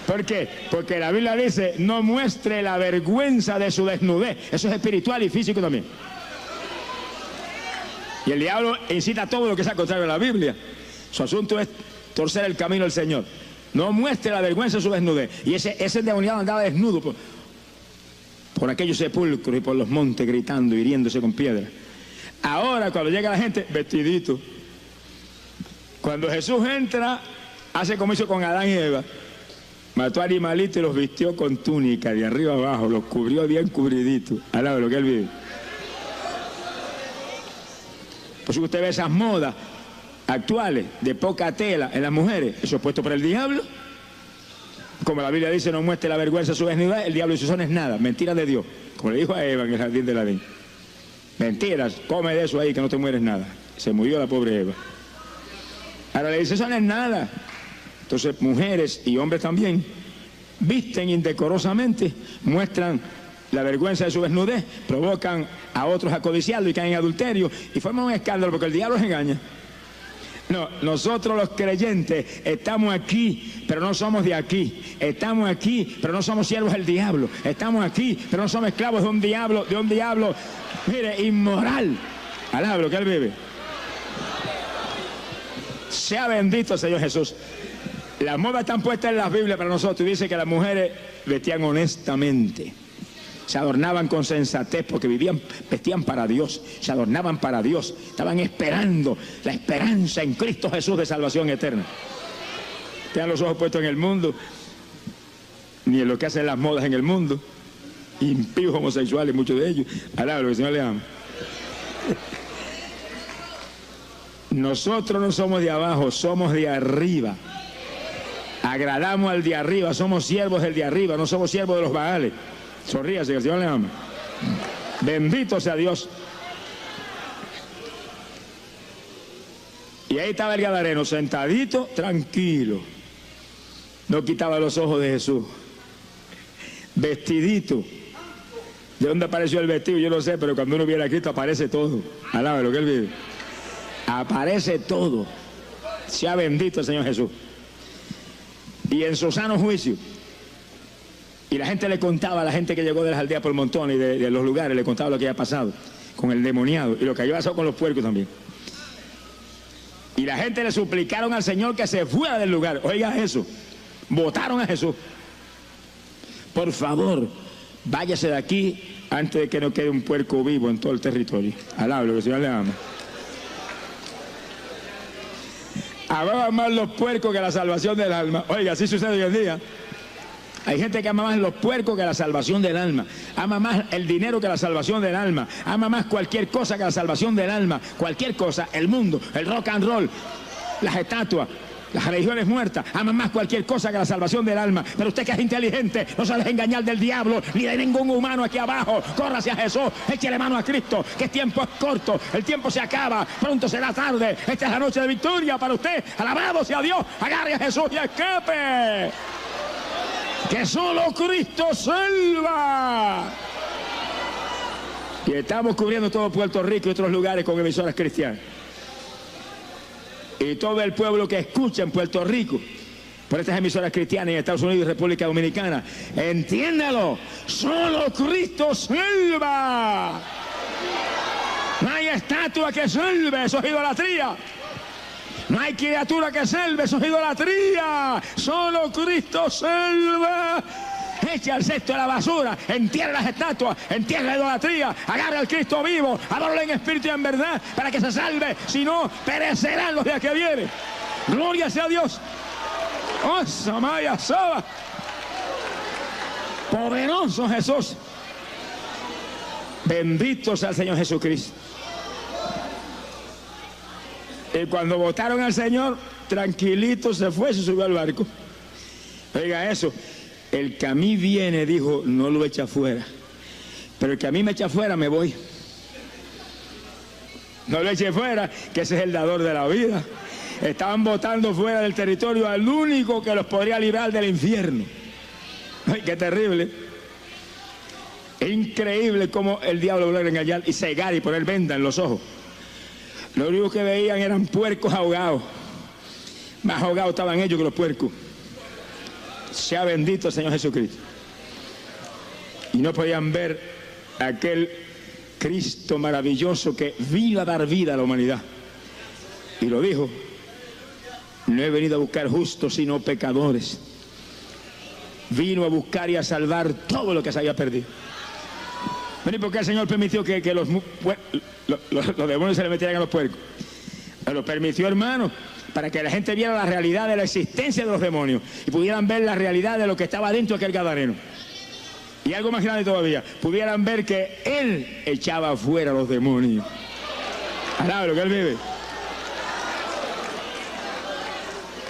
¿Por qué? Porque la Biblia dice, no muestre la vergüenza de su desnudez. Eso es espiritual y físico también. Y el diablo incita a todo lo que sea contrario a la Biblia. Su asunto es torcer el camino del Señor. No muestre la vergüenza de su desnudez. Y ese endemoniado andaba desnudo por aquellos sepulcros y por los montes gritando, hiriéndose con piedras. Ahora cuando llega la gente, vestidito. Cuando Jesús entra, hace como hizo con Adán y Eva. Mató animalitos y los vistió con túnica de arriba abajo, los cubrió bien cubriditos. Alaba lo que él vive. Por eso usted ve esas modas actuales de poca tela en las mujeres, eso es puesto por el diablo. Como la Biblia dice, no muestre la vergüenza de su desnudez, el diablo dice, eso no es nada, mentira de Dios. Como le dijo a Eva en el jardín del Edén. Mentiras, come de eso ahí que no te mueres nada. Se murió la pobre Eva. Ahora le dice, eso no es nada. Entonces mujeres y hombres también visten indecorosamente, muestran la vergüenza de su desnudez, provocan a otros a codiciarlo y caen en adulterio y forman un escándalo porque el diablo los engaña. No, nosotros los creyentes estamos aquí, pero no somos de aquí. Estamos aquí, pero no somos siervos del diablo. Estamos aquí, pero no somos esclavos de un diablo, mire, inmoral. Alaba lo que él vive. Sea bendito el Señor Jesús. Las modas están puestas en las Biblias para nosotros y dice que las mujeres vestían honestamente. Se adornaban con sensatez porque vestían para Dios, se adornaban para Dios, estaban esperando la esperanza en Cristo Jesús de salvación eterna. Tengan los ojos puestos en el mundo, ni en lo que hacen las modas en el mundo, impíos homosexuales, muchos de ellos. Alaba lo que el Señor le ama. Nosotros no somos de abajo, somos de arriba. Agradamos al de arriba, somos siervos del de arriba, no somos siervos de los Baales. Sonríase, que el Señor le ama. Bendito sea Dios. Y ahí estaba el gadareno, sentadito, tranquilo. No quitaba los ojos de Jesús. Vestidito. ¿De dónde apareció el vestido? Yo no sé, pero cuando uno viene a Cristo aparece todo. Alaba lo que él vive. Aparece todo. Sea bendito el Señor Jesús. Y en su sano juicio. Y la gente le contaba, a la gente que llegó de las aldeas por montón y de los lugares, le contaba lo que había pasado con el demoniado y lo que había pasado con los puercos también. Y la gente le suplicaron al Señor que se fuera del lugar. Oiga eso, votaron a Jesús. Por favor, váyase de aquí antes de que no quede un puerco vivo en todo el territorio. Alaba lo que el Señor le ama. Amaban más los puercos que la salvación del alma. Oiga, así sucede hoy en día. Hay gente que ama más los puercos que la salvación del alma. Ama más el dinero que la salvación del alma. Ama más cualquier cosa que la salvación del alma. Cualquier cosa, el mundo, el rock and roll, las estatuas, las religiones muertas. Ama más cualquier cosa que la salvación del alma. Pero usted que es inteligente, no se deje engañar del diablo ni de ningún humano aquí abajo. Corra hacia Jesús, échele mano a Cristo, que el tiempo es corto, el tiempo se acaba, pronto será tarde. Esta es la noche de victoria para usted. Alabado sea Dios, agarre a Jesús y escape. Que solo Cristo salva. Y estamos cubriendo todo Puerto Rico y otros lugares con emisoras cristianas. Y todo el pueblo que escucha en Puerto Rico por estas emisoras cristianas en Estados Unidos y República Dominicana, entiéndalo, solo Cristo salva. No hay estatua que salve, eso es idolatría. No hay criatura que salve, eso es idolatría. Solo Cristo salva. Eche al cesto de la basura, entierre las estatuas, entierre la idolatría, agarre al Cristo vivo, adórale en espíritu y en verdad para que se salve, si no, perecerán los días que vienen. Gloria sea a Dios. Oh, Samaya Saba. Poderoso Jesús. Bendito sea el Señor Jesucristo. Y cuando votaron al Señor, tranquilito se fue, se subió al barco. Oiga eso, el que a mí viene, dijo, no lo echa fuera. Pero el que a mí me echa fuera, me voy. No lo eche fuera, que ese es el dador de la vida. Estaban votando fuera del territorio al único que los podría librar del infierno. Ay, qué terrible. Es increíble cómo el diablo logra engañar y cegar y poner venda en los ojos. Lo único que veían eran puercos ahogados. Más ahogados estaban ellos que los puercos. Sea bendito el Señor Jesucristo. Y no podían ver aquel Cristo maravilloso que vino a dar vida a la humanidad. Y lo dijo: no he venido a buscar justos sino pecadores. Vino a buscar y a salvar todo lo que se había perdido. ¿Y por qué el Señor permitió que los demonios se le metieran a los puercos? Lo permitió, hermano, para que la gente viera la realidad de la existencia de los demonios y pudieran ver la realidad de lo que estaba dentro de aquel gadareno. Y algo más grande todavía, pudieran ver que Él echaba afuera a los demonios. Alaba lo que Él vive.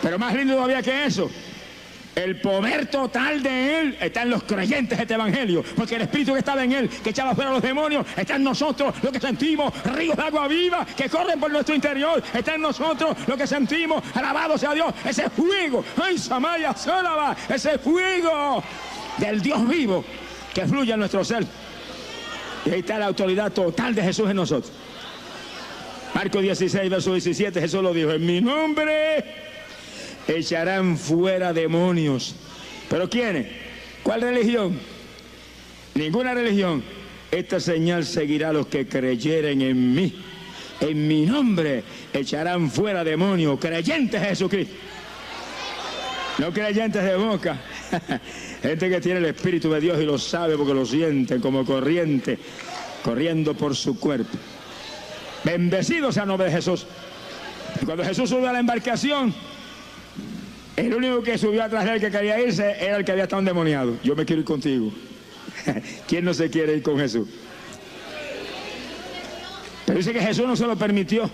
Pero más lindo todavía que eso, el poder total de Él está en los creyentes de este evangelio, porque el Espíritu que estaba en Él, que echaba fuera a los demonios, está en nosotros, lo que sentimos, ríos de agua viva que corren por nuestro interior, está en nosotros, lo que sentimos, alabado sea Dios, ese fuego, ay, Samaya, Sólava, ese fuego del Dios vivo que fluye en nuestro ser. Y ahí está la autoridad total de Jesús en nosotros. Marcos 16, verso 17, Jesús lo dijo: en mi nombre echarán fuera demonios. ¿Pero quiénes? ¿Cuál religión? Ninguna religión. Esta señal seguirá a los que creyeren en mí. En mi nombre echarán fuera demonios. Creyentes de Jesucristo. No creyentes de boca. Gente que tiene el Espíritu de Dios y lo sabe porque lo sienten como corriente, corriendo por su cuerpo. Bendecido sea el nombre de Jesús. Y cuando Jesús subió a la embarcación, el único que subió atrás de él que quería irse era el que había estado endemoniado. Yo me quiero ir contigo. ¿Quién no se quiere ir con Jesús? Pero dice que Jesús no se lo permitió.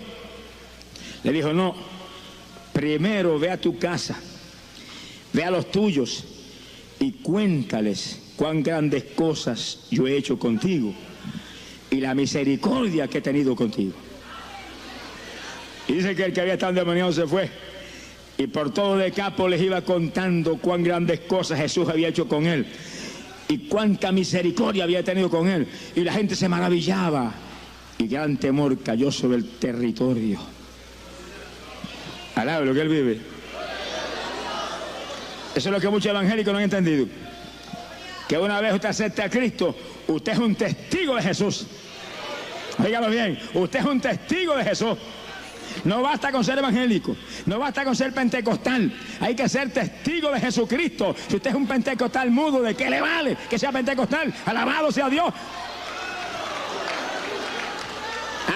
Le dijo: no, primero ve a tu casa, ve a los tuyos y cuéntales cuán grandes cosas yo he hecho contigo y la misericordia que he tenido contigo. Y dice que el que había estado endemoniado se fue y por todo Decápolis les iba contando cuán grandes cosas Jesús había hecho con él y cuánta misericordia había tenido con él, y la gente se maravillaba y gran temor cayó sobre el territorio. Alaba lo que él vive. Eso es lo que muchos evangélicos no han entendido, que una vez usted acepte a Cristo, usted es un testigo de Jesús. Dígalo bien, usted es un testigo de Jesús. No basta con ser evangélico, no basta con ser pentecostal, hay que ser testigo de Jesucristo. Si usted es un pentecostal mudo, ¿de qué le vale que sea pentecostal? Alabado sea Dios.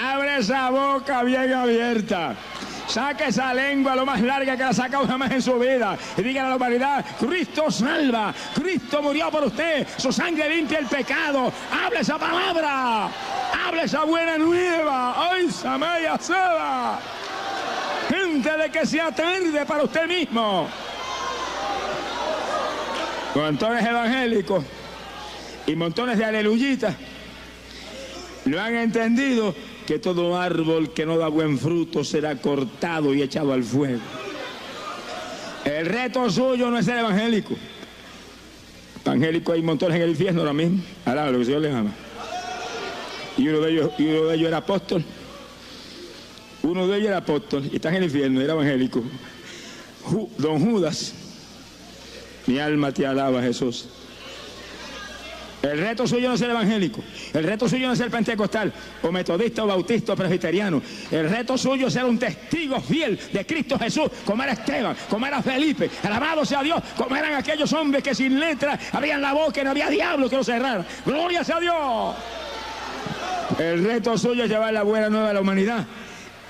Abre esa boca bien abierta, saque esa lengua lo más larga que la ha sacado jamás en su vida y diga a la humanidad: Cristo salva, Cristo murió por usted, su sangre limpia el pecado. Hable esa palabra, hable esa buena nueva. ¡Ay, Samaya Sada! Gente de que sea tarde para usted mismo. Montones evangélicos y montones de aleluyitas no han entendido que todo árbol que no da buen fruto será cortado y echado al fuego. El reto suyo no es ser evangélico. Evangélico hay montones en el infierno ahora mismo. Alaba lo que el Señor les ama. Y uno de ellos era apóstol. Uno de ellos era apóstol y está en el infierno, era evangélico. Don Judas, mi alma te alaba, Jesús. El reto suyo no es ser evangélico, el reto suyo no es ser pentecostal, o metodista, o bautista, o presbiteriano. El reto suyo es ser un testigo fiel de Cristo Jesús, como era Esteban, como era Felipe. Alabado sea Dios, como eran aquellos hombres que sin letra abrían la boca y no había diablo que los cerrara. Gloria sea Dios. El reto suyo es llevar la buena nueva a la humanidad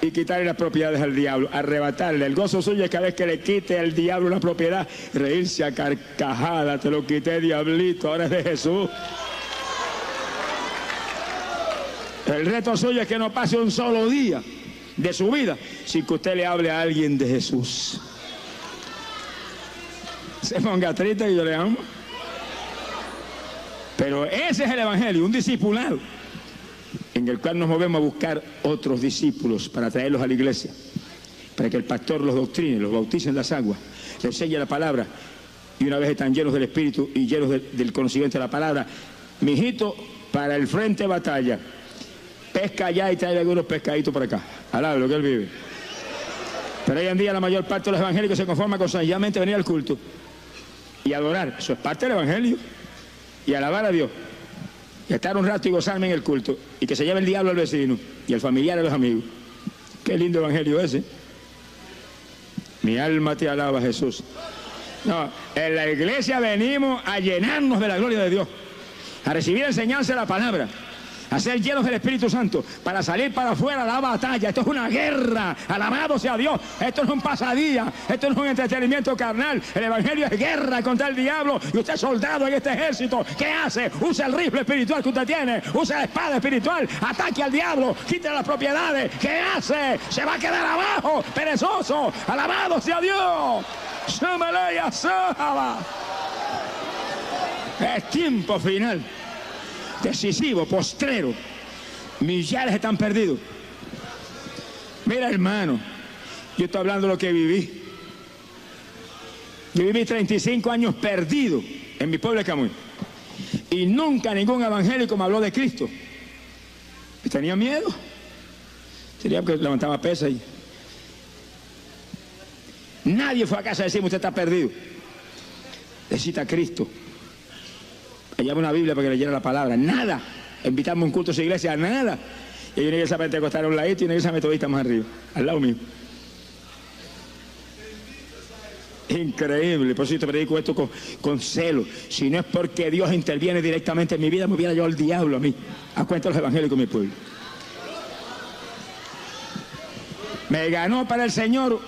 y quitarle las propiedades al diablo, arrebatarle. El gozo suyo es cada vez que le quite al diablo una propiedad, reírse a carcajada: te lo quité, diablito, ahora es de Jesús. El reto suyo es que no pase un solo día de su vida sin que usted le hable a alguien de Jesús. Se ponga triste y yo le amo. Pero ese es el evangelio, un discipulado en el cual nos movemos a buscar otros discípulos para traerlos a la iglesia, para que el pastor los doctrine, los bautice en las aguas, les enseñe la palabra, y una vez están llenos del Espíritu y llenos del conocimiento de la palabra, mijito, para el frente de batalla, pesca allá y trae algunos pescaditos por acá. Alaba lo que él vive. Pero hoy en día la mayor parte de los evangélicos se conforma con sencillamente venir al culto y adorar. Eso es parte del evangelio, y alabar a Dios, y estar un rato y gozarme en el culto, y que se lleve el diablo al vecino y el familiar a los amigos. Qué lindo evangelio ese. Mi alma te alaba, Jesús. No, en la iglesia venimos a llenarnos de la gloria de Dios, a recibir enseñanza de la palabra, a ser llenos del Espíritu Santo, para salir para afuera a la batalla. Esto es una guerra, alabado sea Dios. Esto no es un pasadía, esto no es un entretenimiento carnal. El Evangelio es guerra contra el diablo, y usted es soldado en este ejército. ¿Qué hace? Usa el rifle espiritual que usted tiene, usa la espada espiritual, ataque al diablo, quite las propiedades. ¿Qué hace? Se va a quedar abajo, perezoso. Alabado sea Dios. Es tiempo final, decisivo, postrero. Millares están perdidos. Mira, hermano, yo estoy hablando de lo que viví. Yo viví 35 años perdido en mi pueblo de Camuy, y nunca ningún evangélico me habló de Cristo. Y tenía miedo. Tenía que levantaba pesas y nadie fue a casa a decirme: usted está perdido, necesita a Cristo. Allá una Biblia para que leyera la palabra. Nada. Invitarme a un culto a su iglesia, nada. Y hay una iglesia pentecostal a un ladito y una iglesia metodista más arriba, al lado mío. Increíble. Por eso yo te predico esto con celo. Si no es porque Dios interviene directamente en mi vida, me hubiera llevado el diablo a mí, a cuenta de los evangélicos de mi pueblo. Me ganó para el Señor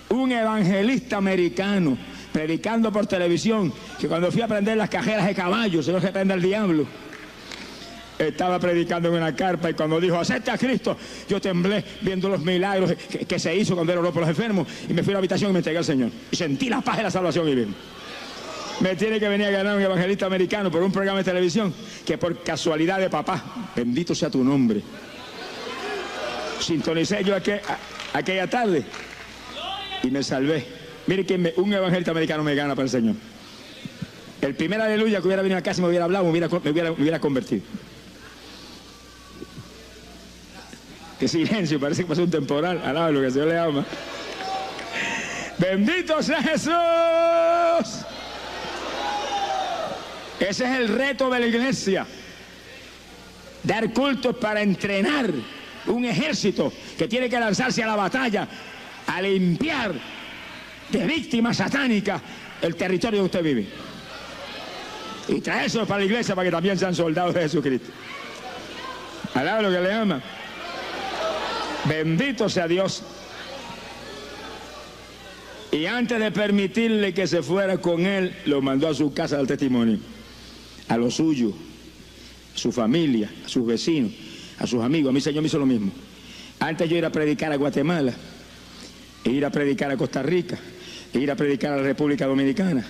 un evangelista americano, predicando por televisión, que cuando fui a prender las cajeras de caballos, se lo reprende al diablo. Estaba predicando en una carpa, y cuando dijo: acepta a Cristo, yo temblé viendo los milagros que se hizo cuando él oró por los enfermos, y me fui a la habitación y me entregué al Señor. Y sentí la paz de la salvación y bien. Me tiene que venir a ganar un evangelista americano por un programa de televisión que por casualidad de papá, bendito sea tu nombre, sintonicé yo aquella tarde y me salvé. Mire que un evangelista americano me gana para el Señor. El primer aleluya que hubiera venido a casa y me hubiera hablado, me hubiera convertido. Qué silencio, parece que pasó un temporal. Alaba lo que el Señor le ama. Bendito sea Jesús. Ese es el reto de la iglesia: dar cultos para entrenar un ejército que tiene que lanzarse a la batalla, a limpiar de víctimas satánicas el territorio donde usted vive, y traerse para la iglesia para que también sean soldados de Jesucristo. Alaba lo que le ama. Bendito sea Dios. Y antes de permitirle que se fuera con él, lo mandó a su casa del testimonio, a los suyos, a su familia, a sus vecinos, a sus amigos. A mí el Señor me hizo lo mismo. Antes yo ir a predicar a Guatemala, e ir a predicar a Costa Rica, e ir a predicar a la República Dominicana,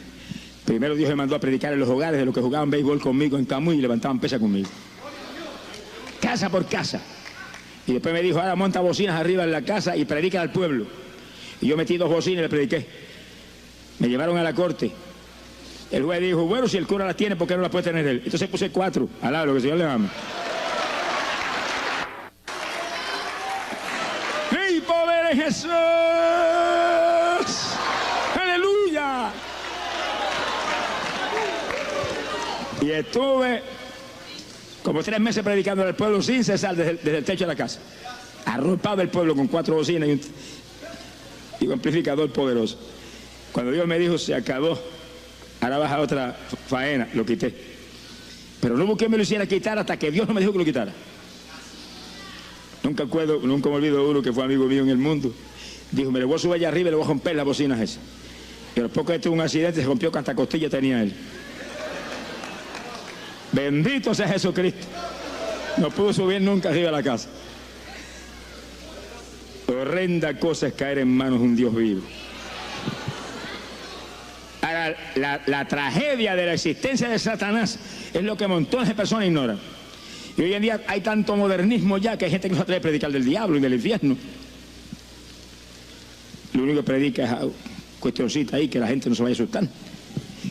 primero Dios me mandó a predicar en los hogares de los que jugaban béisbol conmigo en Camuy y levantaban pesas conmigo, casa por casa. Y después me dijo: ahora monta bocinas arriba en la casa y predica al pueblo. Y yo metí 2 bocinas y le prediqué. Me llevaron a la corte. El juez dijo: bueno, si el cura las tiene, ¿por qué no las puede tener él? Entonces puse 4. Alaba lo que el Señor le ama. ¡Ey, poder de Jesús! ¡Aleluya! Y estuve como 3 meses predicando al pueblo sin cesar desde el techo de la casa. Arropado el pueblo con 4 bocinas y un amplificador poderoso. Cuando Dios me dijo: se acabó, ahora vas a otra faena, lo quité. Pero no busqué que me lo hiciera quitar hasta que Dios no me dijo que lo quitara. Nunca me olvido uno que fue amigo mío en el mundo. Dijo: me le voy a subir allá arriba y le voy a romper las bocinas esas. Y a los pocos tuvo un accidente, se rompió, que hasta costilla tenía él. Bendito sea Jesucristo. No pudo subir nunca arriba de la casa. Horrenda cosa es caer en manos de un Dios vivo. Ahora, la tragedia de la existencia de Satanás es lo que montones de personas ignoran. Y hoy en día hay tanto modernismo ya que hay gente que no se atreve a predicar del diablo y del infierno. Lo único que predica es cuestioncita ahí, que la gente no se vaya a asustar.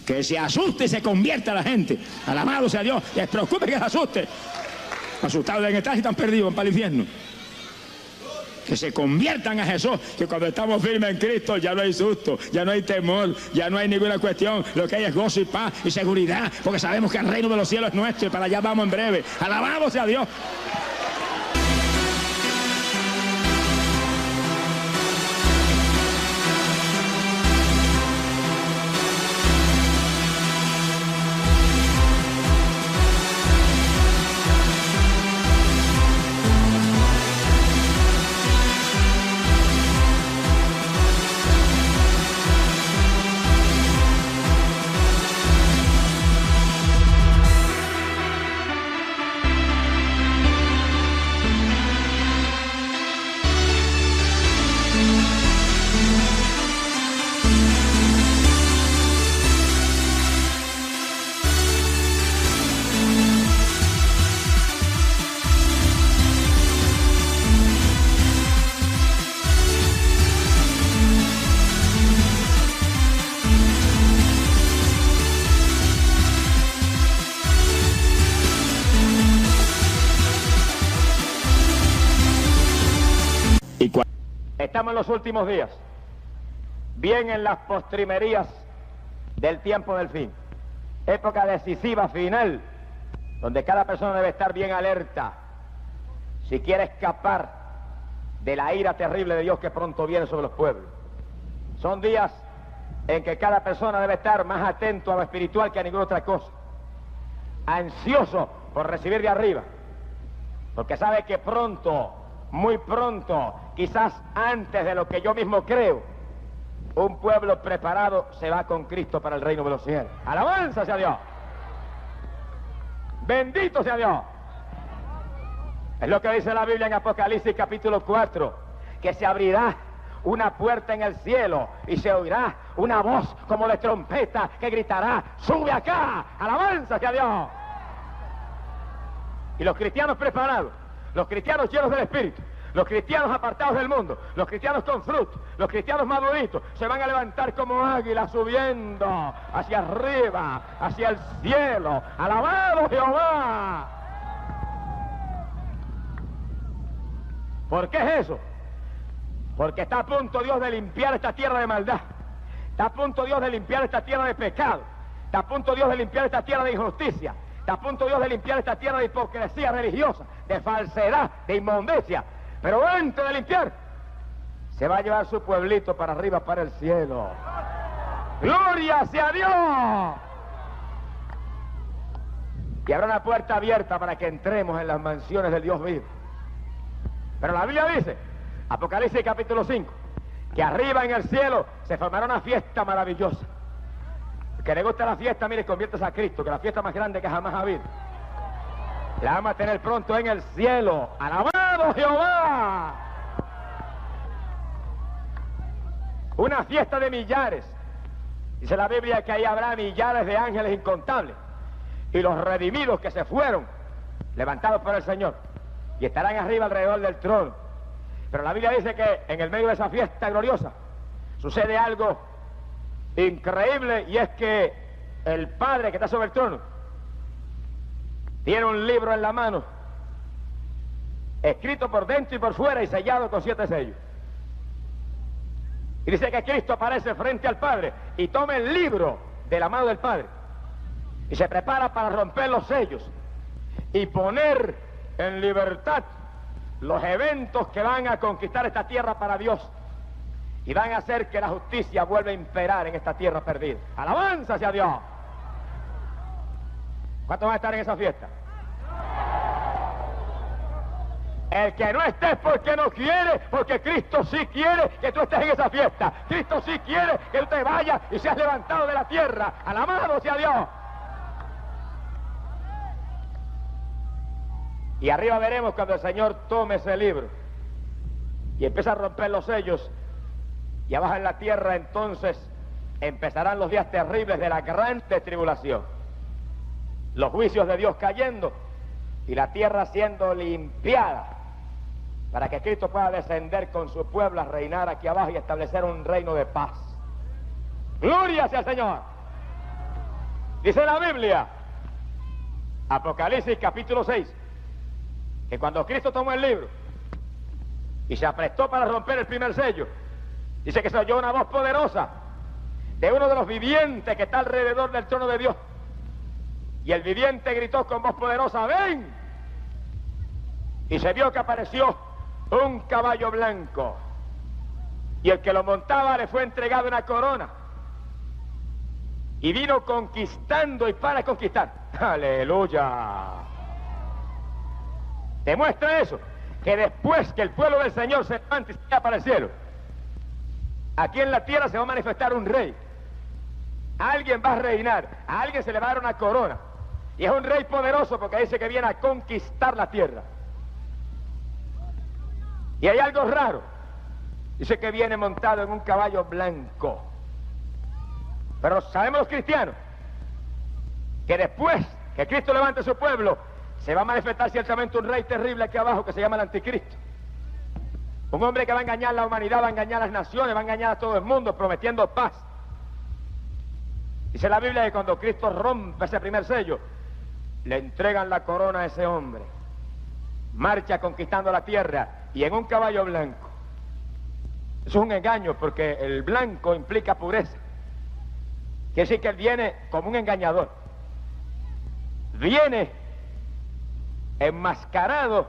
Que se asuste y se convierta la gente. Alabado sea Dios. Les preocupe que se asuste. Asustados deben estar y están perdidos, van para el infierno. Que se conviertan a Jesús, que cuando estamos firmes en Cristo ya no hay susto, ya no hay temor, ya no hay ninguna cuestión. Lo que hay es gozo y paz y seguridad, porque sabemos que el reino de los cielos es nuestro y para allá vamos en breve. Alabado sea Dios. Estamos en los últimos días, bien en las postrimerías del tiempo del fin, época decisiva final, donde cada persona debe estar bien alerta si quiere escapar de la ira terrible de Dios que pronto viene sobre los pueblos. Son días en que cada persona debe estar más atento a lo espiritual que a ninguna otra cosa, ansioso por recibir de arriba, porque sabe que pronto, muy pronto, quizás antes de lo que yo mismo creo, un pueblo preparado se va con Cristo para el reino de los cielos. ¡Alabanza sea Dios! ¡Bendito sea Dios! Es lo que dice la Biblia en Apocalipsis capítulo 4, que se abrirá una puerta en el cielo y se oirá una voz como de trompeta que gritará: ¡sube acá! ¡Alabanza sea Dios! Y los cristianos preparados, los cristianos llenos del Espíritu, los cristianos apartados del mundo, los cristianos con fruto, los cristianos maduritos, se van a levantar como águilas subiendo hacia arriba, hacia el cielo. ¡Alabado Jehová! ¿Por qué es eso? Porque está a punto Dios de limpiar esta tierra de maldad. Está a punto Dios de limpiar esta tierra de pecado. Está a punto Dios de limpiar esta tierra de injusticia. Está a punto Dios de limpiar esta tierra de hipocresía religiosa, de falsedad, de inmundicia. Pero antes de limpiar, se va a llevar su pueblito para arriba, para el cielo. ¡Gloria sea Dios! Y habrá una puerta abierta para que entremos en las mansiones del Dios vivo. Pero la Biblia dice, Apocalipsis capítulo 5, que arriba en el cielo se formará una fiesta maravillosa. El que le gusta la fiesta, mire, conviértase a Cristo, que la fiesta más grande que jamás ha habido la vamos a tener pronto en el cielo. ¡Alabado Jehová! Una fiesta de millares. Dice la Biblia que ahí habrá millares de ángeles incontables y los redimidos que se fueron, levantados por el Señor, y estarán arriba alrededor del trono. Pero la Biblia dice que en el medio de esa fiesta gloriosa sucede algo increíble, y es que el Padre que está sobre el trono tiene un libro en la mano, escrito por dentro y por fuera y sellado con 7 sellos. Y dice que Cristo aparece frente al Padre y toma el libro de la mano del Padre y se prepara para romper los sellos y poner en libertad los eventos que van a conquistar esta tierra para Dios y van a hacer que la justicia vuelva a imperar en esta tierra perdida. ¡Alabanza sea Dios! ¿Cuántos van a estar en esa fiesta? El que no esté es porque no quiere, porque Cristo sí quiere que tú estés en esa fiesta. Cristo sí quiere que tú te vayas y seas levantado de la tierra. ¡Alabado sea Dios! Y arriba veremos cuando el Señor tome ese libro y empieza a romper los sellos, y abajo en la tierra entonces empezarán los días terribles de la gran tribulación, los juicios de Dios cayendo y la tierra siendo limpiada para que Cristo pueda descender con su pueblo a reinar aquí abajo y establecer un reino de paz. ¡Gloria sea el Señor! Dice la Biblia, Apocalipsis capítulo 6, que cuando Cristo tomó el libro y se aprestó para romper el primer sello, dice que se oyó una voz poderosa de uno de los vivientes que está alrededor del trono de Dios. Y el viviente gritó con voz poderosa: ¡ven! Y se vio que apareció un caballo blanco, y el que lo montaba le fue entregado una corona, y vino conquistando y para conquistar. ¡Aleluya! Demuestra eso, que después que el pueblo del Señor se levante y se vaya para el cielo, aquí en la tierra se va a manifestar un rey. Alguien va a reinar, a alguien se le va a dar una corona, y es un rey poderoso porque dice que viene a conquistar la tierra. Y hay algo raro, dice que viene montado en un caballo blanco. Pero sabemos los cristianos que después que Cristo levante su pueblo, se va a manifestar ciertamente un rey terrible aquí abajo que se llama el anticristo. Un hombre que va a engañar a la humanidad, va a engañar a las naciones, va a engañar a todo el mundo, prometiendo paz. Dice la Biblia que cuando Cristo rompe ese primer sello, le entregan la corona a ese hombre. Marcha conquistando la tierra y en un caballo blanco. Eso es un engaño, porque el blanco implica pureza. Quiere decir que él viene como un engañador. Viene enmascarado,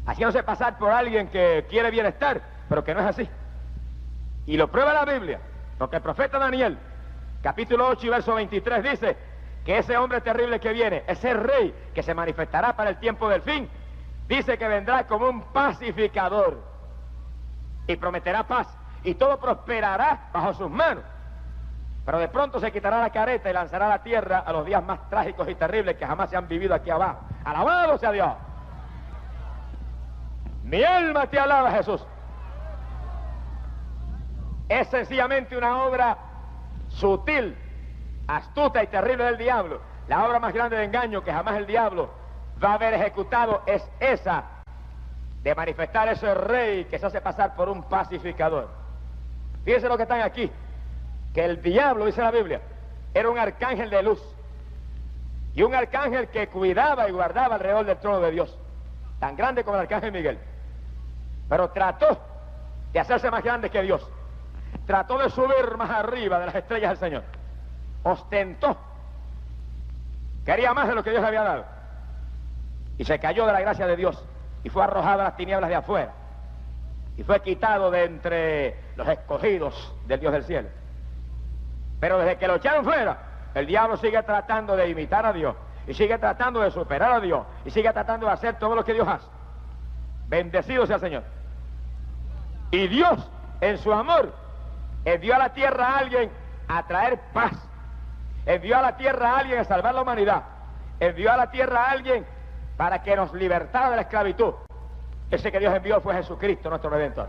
haciéndose pasar por alguien que quiere bienestar, pero que no es así. Y lo prueba la Biblia, porque el profeta Daniel, capítulo 8 y verso 23, dice que ese hombre terrible que viene, ese rey que se manifestará para el tiempo del fin, dice que vendrá como un pacificador y prometerá paz, y todo prosperará bajo sus manos. Pero de pronto se quitará la careta y lanzará a la tierra a los días más trágicos y terribles que jamás se han vivido aquí abajo. ¡Alabado sea Dios! Mi alma te alaba, Jesús. Es sencillamente una obra sutil, astuta y terrible del diablo. La obra más grande de engaño que jamás el diablo va a haber ejecutado es esa, de manifestar ese rey que se hace pasar por un pacificador. Fíjense lo que están aquí, que el diablo, dice la Biblia, era un arcángel de luz, y un arcángel que cuidaba y guardaba alrededor del trono de Dios, tan grande como el arcángel Miguel. Pero trató de hacerse más grande que Dios, trató de subir más arriba de las estrellas del Señor, ostentó, quería más de lo que Dios le había dado, y se cayó de la gracia de Dios, y fue arrojado a las tinieblas de afuera, y fue quitado de entre los escogidos del Dios del cielo. Pero desde que lo echaron fuera, el diablo sigue tratando de imitar a Dios, y sigue tratando de superar a Dios, y sigue tratando de hacer todo lo que Dios hace. Bendecido sea el Señor. Y Dios, en su amor, envió a la tierra a alguien a traer paz, envió a la tierra a alguien a salvar la humanidad, envió a la tierra a alguien para que nos libertara de la esclavitud. Ese que Dios envió fue Jesucristo, nuestro Redentor.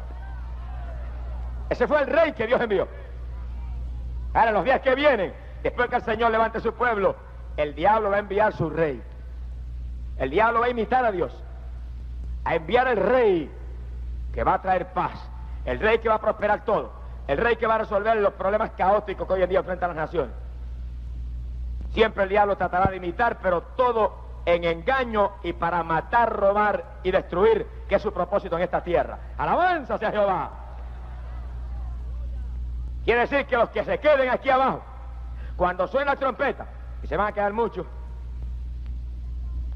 Ese fue el Rey que Dios envió. Ahora, en los días que vienen, después que el Señor levante su pueblo, el diablo va a enviar su rey. El diablo va a imitar a Dios, a enviar el rey que va a traer paz, el rey que va a prosperar todo, el rey que va a resolver los problemas caóticos que hoy en día enfrentan las naciones. Siempre el diablo tratará de imitar, pero todo en engaño y para matar, robar y destruir, que es su propósito en esta tierra. ¡Alabanza sea Jehová! Quiere decir que los que se queden aquí abajo, cuando suena la trompeta, y se van a quedar muchos,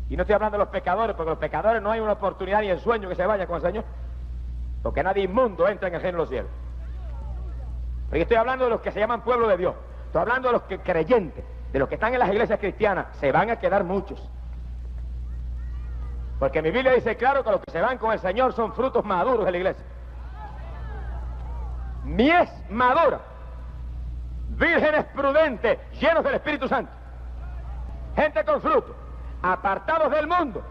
y no estoy hablando de los pecadores, porque los pecadores no hay una oportunidad ni en sueño que se vayan con el Señor, porque nadie inmundo entra en el reino de los cielos. Pero yo estoy hablando de los que se llaman pueblo de Dios, estoy hablando de los que creyentes, de los que están en las iglesias cristianas, se van a quedar muchos. Porque mi Biblia dice claro que los que se van con el Señor son frutos maduros de la iglesia. Mies madura, vírgenes prudentes, llenos del Espíritu Santo, gente con fruto, apartados del mundo,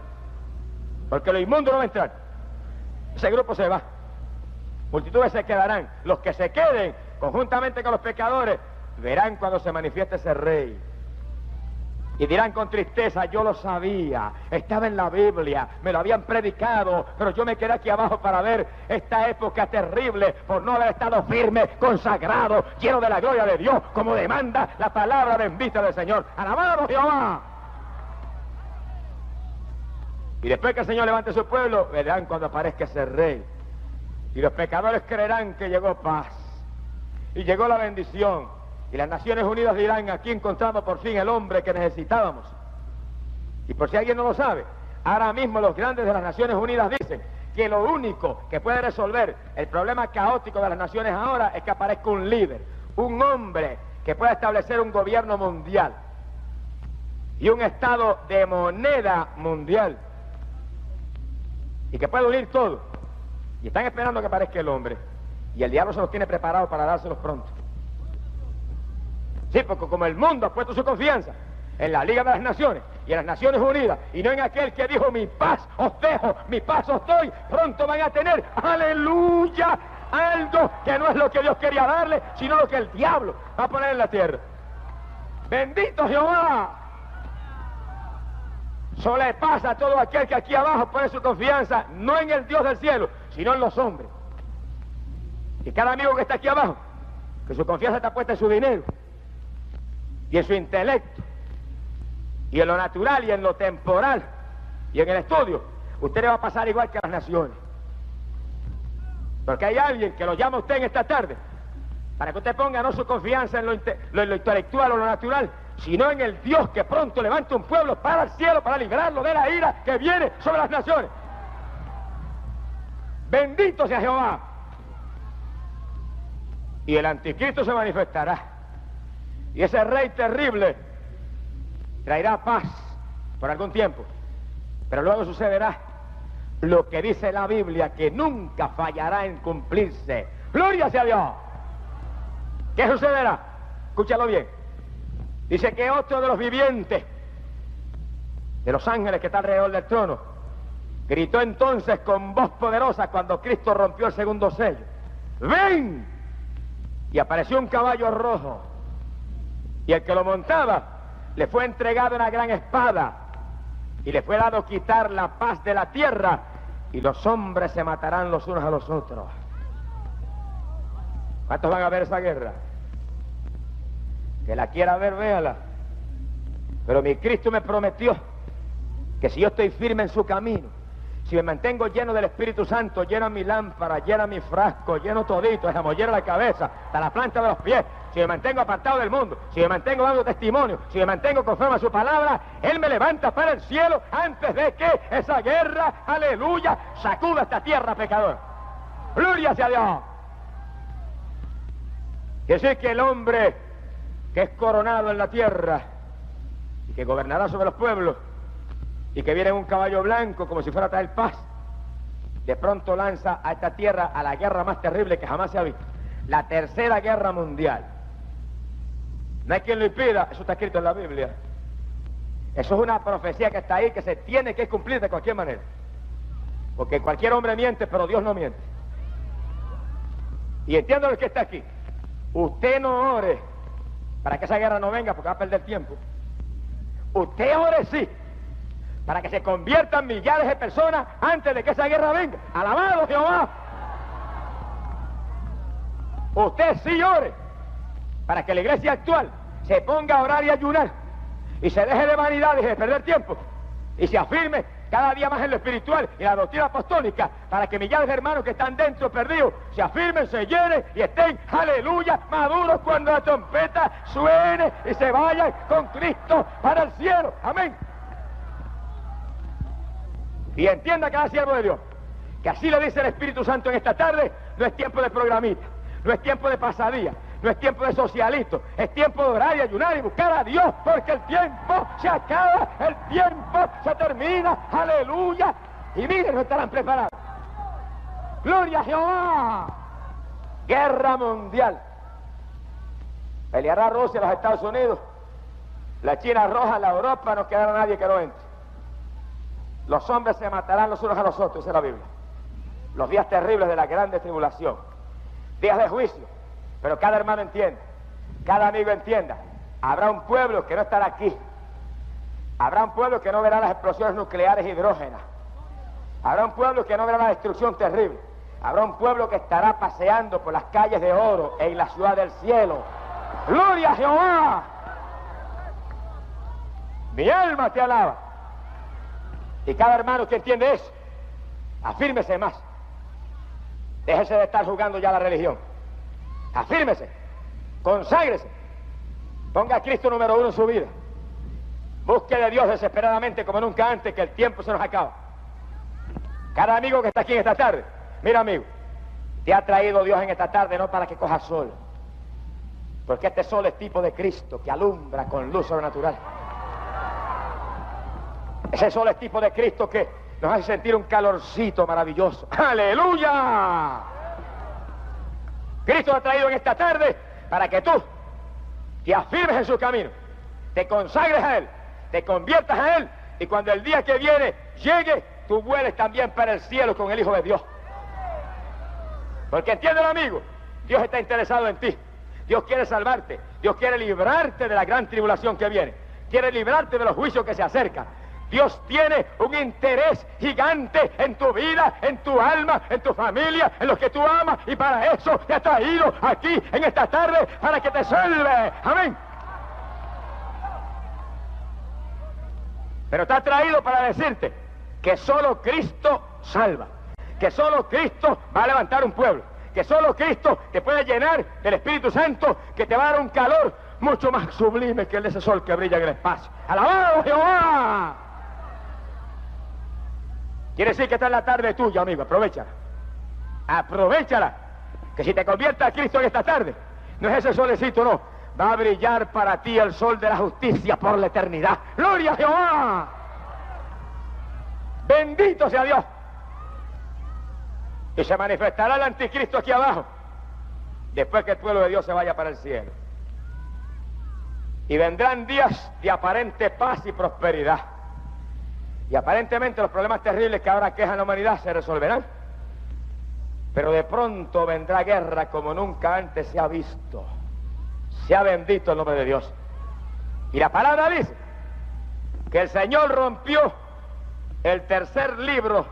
porque lo inmundo no va a entrar. Ese grupo se va, multitudes se quedarán. Los que se queden conjuntamente con los pecadores verán cuando se manifieste ese rey y dirán con tristeza: yo lo sabía, estaba en la Biblia, me lo habían predicado, pero yo me quedé aquí abajo para ver esta época terrible por no haber estado firme, consagrado, lleno de la gloria de Dios, como demanda la palabra bendita del Señor. ¡Alabado Jehová! Y después que el Señor levante su pueblo, verán cuando aparezca ese rey, y los pecadores creerán que llegó paz y llegó la bendición. Y las Naciones Unidas dirán: aquí encontramos por fin el hombre que necesitábamos. Y por si alguien no lo sabe, ahora mismo los grandes de las Naciones Unidas dicen que lo único que puede resolver el problema caótico de las naciones ahora es que aparezca un líder, un hombre que pueda establecer un gobierno mundial y un estado de moneda mundial, y que pueda unir todo. Y están esperando que aparezca el hombre, y el diablo se los tiene preparados para dárselos pronto. Sí, porque como el mundo ha puesto su confianza en la Liga de las Naciones y en las Naciones Unidas, y no en aquel que dijo: mi paz os dejo, mi paz os doy, pronto van a tener, aleluya, algo que no es lo que Dios quería darle, sino lo que el diablo va a poner en la tierra. ¡Bendito Jehová! Solo le pasa a todo aquel que aquí abajo pone su confianza no en el Dios del cielo, sino en los hombres. Y cada amigo que está aquí abajo, que su confianza está puesta en su dinero y en su intelecto y en lo natural y en lo temporal y en el estudio, usted le va a pasar igual que a las naciones. Porque hay alguien que lo llama a usted en esta tarde para que usted ponga no su confianza en lo intelectual o lo natural, sino en el Dios que pronto levanta un pueblo para el cielo, para librarlo de la ira que viene sobre las naciones. Bendito sea Jehová. Y el anticristo se manifestará. Y ese rey terrible traerá paz por algún tiempo. Pero luego sucederá lo que dice la Biblia, que nunca fallará en cumplirse. ¡Gloria sea a Dios! ¿Qué sucederá? Escúchalo bien. Dice que otro de los vivientes, de los ángeles que está alrededor del trono, gritó entonces con voz poderosa cuando Cristo rompió el segundo sello: ¡ven! Y apareció un caballo rojo, y el que lo montaba le fue entregado una gran espada, y le fue dado quitar la paz de la tierra, y los hombres se matarán los unos a los otros. ¿Cuántos van a ver esa guerra? Que la quiera ver, véala. Pero mi Cristo me prometió que si yo estoy firme en su camino, si me mantengo lleno del Espíritu Santo, lleno mi lámpara, lleno mi frasco, lleno todito, desde la mollera de la cabeza hasta la planta de los pies, si me mantengo apartado del mundo, si me mantengo dando testimonio, si me mantengo conforme a su palabra, Él me levanta para el cielo antes de que esa guerra, aleluya, sacuda esta tierra pecadora. ¡Gloria sea a Dios! Quiere decir que el hombre que es coronado en la tierra y que gobernará sobre los pueblos y que viene en un caballo blanco como si fuera a traer paz, de pronto lanza a esta tierra a la guerra más terrible que jamás se ha visto, la tercera guerra mundial. No hay quien lo impida, eso está escrito en la Biblia. Eso es una profecía que está ahí, que se tiene que cumplir de cualquier manera, porque cualquier hombre miente, pero Dios no miente. Y entiendo lo que está aquí. Usted no ore para que esa guerra no venga, porque va a perder tiempo. Usted ore sí, para que se conviertan millares de personas antes de que esa guerra venga. ¡Alabado Jehová! Usted sí ore para que la iglesia actual se ponga a orar y ayunar y se deje de vanidades y de perder tiempo y se afirme cada día más en lo espiritual y la doctrina apostólica, para que millares de hermanos que están dentro perdidos se afirmen, se llenen y estén, aleluya, maduros cuando la trompeta suene y se vayan con Cristo para el cielo. Amén. Y entienda cada siervo de Dios que así le dice el Espíritu Santo en esta tarde: no es tiempo de programita, no es tiempo de pasadía, no es tiempo de socialito, es tiempo de orar y ayunar y buscar a Dios, porque el tiempo se acaba, el tiempo se termina, aleluya, y miren, no estarán preparados. ¡Gloria a Jehová! Guerra mundial. Peleará Rusia, los Estados Unidos, la China roja, la Europa, no quedará nadie que no entre. Los hombres se matarán los unos a los otros, dice la Biblia. Los días terribles de la grande tribulación, días de juicio. Pero cada hermano entienda, cada amigo entienda, habrá un pueblo que no estará aquí, habrá un pueblo que no verá las explosiones nucleares hidrógenas, habrá un pueblo que no verá la destrucción terrible, habrá un pueblo que estará paseando por las calles de oro en la ciudad del cielo. ¡Gloria a Jehová! Mi alma te alaba. Y cada hermano que entiende eso, afírmese más, déjese de estar jugando ya la religión. Afírmese, conságrese, ponga a Cristo número uno en su vida, busque de Dios desesperadamente como nunca antes, que el tiempo se nos acaba. Cada amigo que está aquí en esta tarde, mira amigo, te ha traído Dios en esta tarde no para que cojas sol, porque este sol es tipo de Cristo que alumbra con luz sobrenatural. Ese sol es tipo de Cristo que nos hace sentir un calorcito maravilloso. ¡Aleluya! Cristo ha traído en esta tarde para que tú te afirmes en su camino, te consagres a Él, te conviertas a Él, y cuando el día que viene llegue, tú vueles también para el cielo con el Hijo de Dios. Porque entiéndelo, amigo, Dios está interesado en ti, Dios quiere salvarte, Dios quiere librarte de la gran tribulación que viene, quiere librarte de los juicios que se acercan. Dios tiene un interés gigante en tu vida, en tu alma, en tu familia, en los que tú amas, y para eso te ha traído aquí en esta tarde, para que te salve. Amén. Pero te ha traído para decirte que solo Cristo salva, que solo Cristo va a levantar un pueblo, que solo Cristo te puede llenar del Espíritu Santo, que te va a dar un calor mucho más sublime que el de ese sol que brilla en el espacio. ¡Alabado Jehová! Quiere decir que esta es la tarde tuya, amigo, aprovechala. Aprovechala, que si te conviertes a Cristo en esta tarde, no es ese solecito, no, va a brillar para ti el sol de la justicia por la eternidad. ¡Gloria a Jehová! Bendito sea Dios. Y se manifestará el anticristo aquí abajo, después que el pueblo de Dios se vaya para el cielo. Y vendrán días de aparente paz y prosperidad. Y aparentemente los problemas terribles que ahora quejan la humanidad se resolverán. Pero de pronto vendrá guerra como nunca antes se ha visto. Sea bendito el nombre de Dios. Y la palabra dice que el Señor rompió el tercer libro,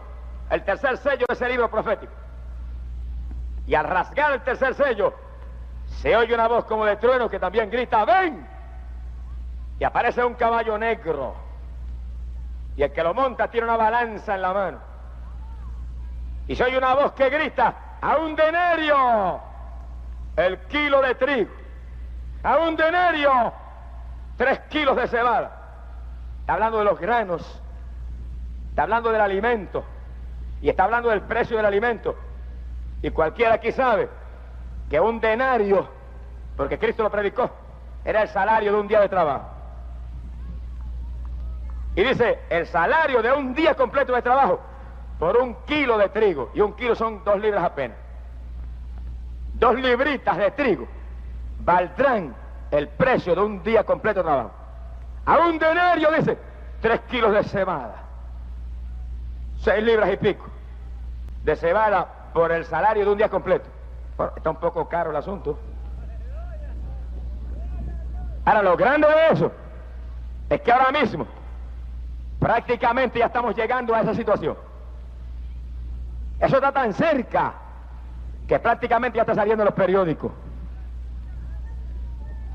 el tercer sello de ese libro profético. Y al rasgar el tercer sello, se oye una voz como de trueno que también grita, ¡ven! Y aparece un caballo negro. Y el que lo monta tiene una balanza en la mano. Y se oye una voz que grita, ¡a un denario el kilo de trigo! ¡A un denario 3 kilos de cebada! Está hablando de los granos, está hablando del alimento, y está hablando del precio del alimento. Y cualquiera aquí sabe que un denario, porque Cristo lo predicó, era el salario de un día de trabajo. Y dice, el salario de un día completo de trabajo por 1 kilo de trigo, y 1 kilo son 2 libras apenas. 2 libritas de trigo valdrán el precio de un día completo de trabajo. A un denario, dice, 3 kilos de cebada, 6 libras y pico de cebada por el salario de un día completo. Bueno, está un poco caro el asunto. Ahora, lo grande de eso es que ahora mismo prácticamente ya estamos llegando a esa situación. Eso está tan cerca que prácticamente ya está saliendo en los periódicos.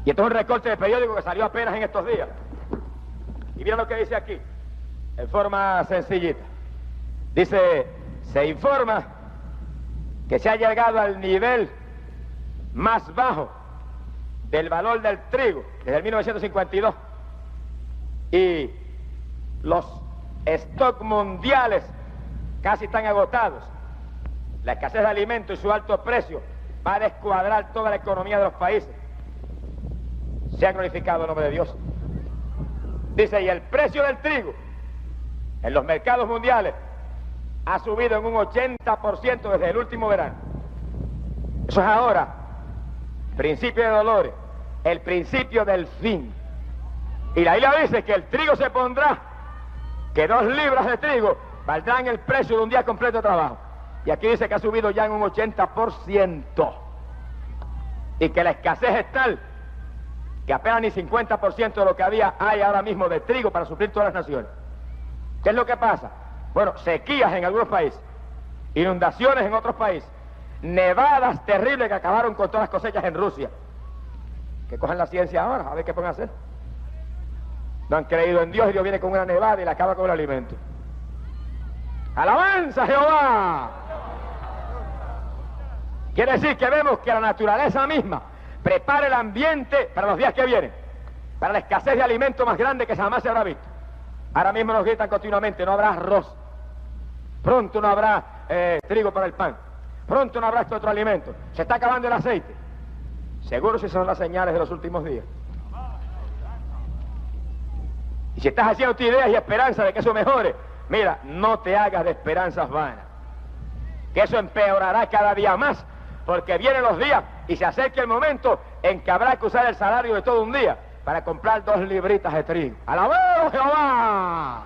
Y esto es un recorte de periódico que salió apenas en estos días. Y mira lo que dice aquí, en forma sencillita. Dice, se informa que se ha llegado al nivel más bajo del valor del trigo desde el 1952. Y los stocks mundiales casi están agotados. La escasez de alimentos y su alto precio va a descuadrar toda la economía de los países. Se ha glorificado el nombre de Dios. Dice, y el precio del trigo en los mercados mundiales ha subido en un 80% desde el último verano. Eso es ahora, principio de dolores, el principio del fin. Y la Biblia dice que el trigo se pondrá, que 2 libras de trigo valdrán el precio de un día completo de trabajo. Y aquí dice que ha subido ya en un 80%. Y que la escasez es tal que apenas ni 50% de lo que hay ahora mismo de trigo para suplir todas las naciones. ¿Qué es lo que pasa? Bueno, sequías en algunos países, inundaciones en otros países, nevadas terribles que acabaron con todas las cosechas en Rusia. Que cojan la ciencia ahora, a ver qué pueden hacer. No han creído en Dios y Dios viene con una nevada y le acaba con el alimento. ¡Alabanza, Jehová! Quiere decir que vemos que la naturaleza misma prepara el ambiente para los días que vienen, para la escasez de alimentos más grande que jamás se habrá visto. Ahora mismo nos gritan continuamente, no habrá arroz, pronto no habrá trigo para el pan, pronto no habrá este otro alimento, se está acabando el aceite. Seguro si son las señales de los últimos días. Y si estás haciendo ideas y esperanzas de que eso mejore, mira, no te hagas de esperanzas vanas, que eso empeorará cada día más, porque vienen los días y se acerca el momento en que habrá que usar el salario de todo un día para comprar 2 libritas de trigo. ¡Alabado Jehová!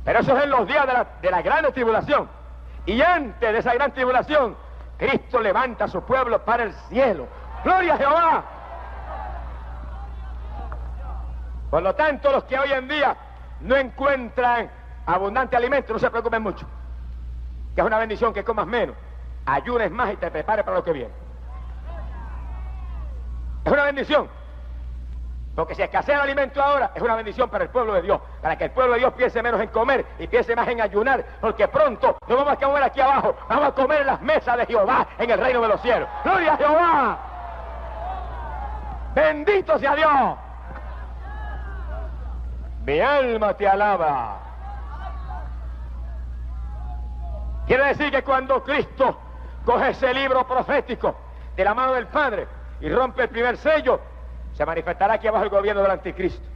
Pero eso es en los días de la gran tribulación. Y antes de esa gran tribulación, Cristo levanta a su pueblo para el cielo. ¡Gloria a Jehová! Por lo tanto, los que hoy en día no encuentran abundante alimento, no se preocupen mucho, que es una bendición que comas menos, ayunes más y te prepares para lo que viene. Es una bendición. Porque si escasea el alimento ahora, es una bendición para el pueblo de Dios. Para que el pueblo de Dios piense menos en comer y piense más en ayunar. Porque pronto no vamos a comer aquí abajo, vamos a comer en las mesas de Jehová en el reino de los cielos. ¡Gloria a Jehová! ¡Bendito sea Dios! Mi alma te alaba. Quiere decir que cuando Cristo coge ese libro profético de la mano del Padre y rompe el primer sello, se manifestará aquí abajo el gobierno del anticristo.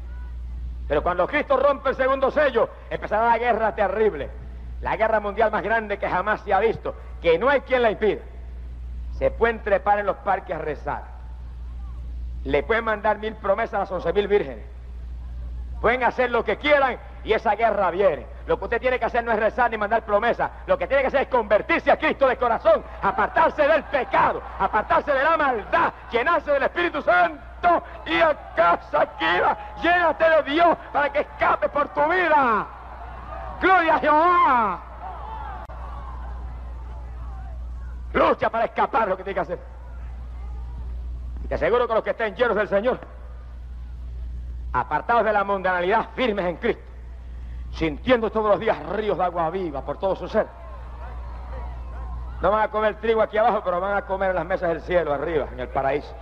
Pero cuando Cristo rompe el segundo sello, empezará la guerra terrible, la guerra mundial más grande que jamás se ha visto, que no hay quien la impida. Se pueden trepar en los parques a rezar, le pueden mandar 1000 promesas a las 11.000 vírgenes, pueden hacer lo que quieran y esa guerra viene. Lo que usted tiene que hacer no es rezar ni mandar promesas, lo que tiene que hacer es convertirse a Cristo de corazón, apartarse del pecado, apartarse de la maldad, llenarse del Espíritu Santo y a casa quiera, llénate de Dios para que escape por tu vida. ¡Gloria a Jehová! Lucha para escapar lo que tiene que hacer. Y te aseguro que los que estén llenos del Señor, apartados de la mundanalidad, firmes en Cristo, sintiendo todos los días ríos de agua viva por todo su ser, no van a comer trigo aquí abajo, pero van a comer en las mesas del cielo arriba, en el paraíso.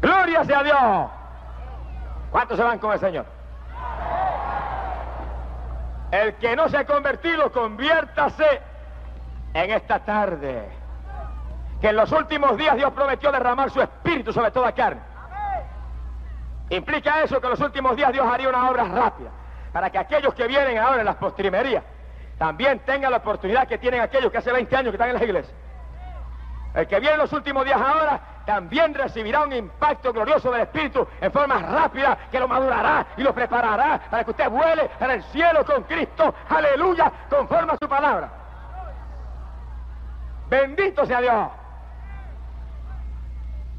¡Gloria sea Dios! ¿Cuántos se van con el Señor? El que no se ha convertido, conviértase en esta tarde. Que en los últimos días Dios prometió derramar su espíritu sobre toda carne. Implica eso que en los últimos días Dios haría una obra rápida, para que aquellos que vienen ahora en las postrimerías también tengan la oportunidad que tienen aquellos que hace 20 años que están en las iglesias. El que viene en los últimos días ahora también recibirá un impacto glorioso del Espíritu en forma rápida que lo madurará y lo preparará para que usted vuele para el cielo con Cristo, aleluya, conforme a su palabra. Bendito sea Dios.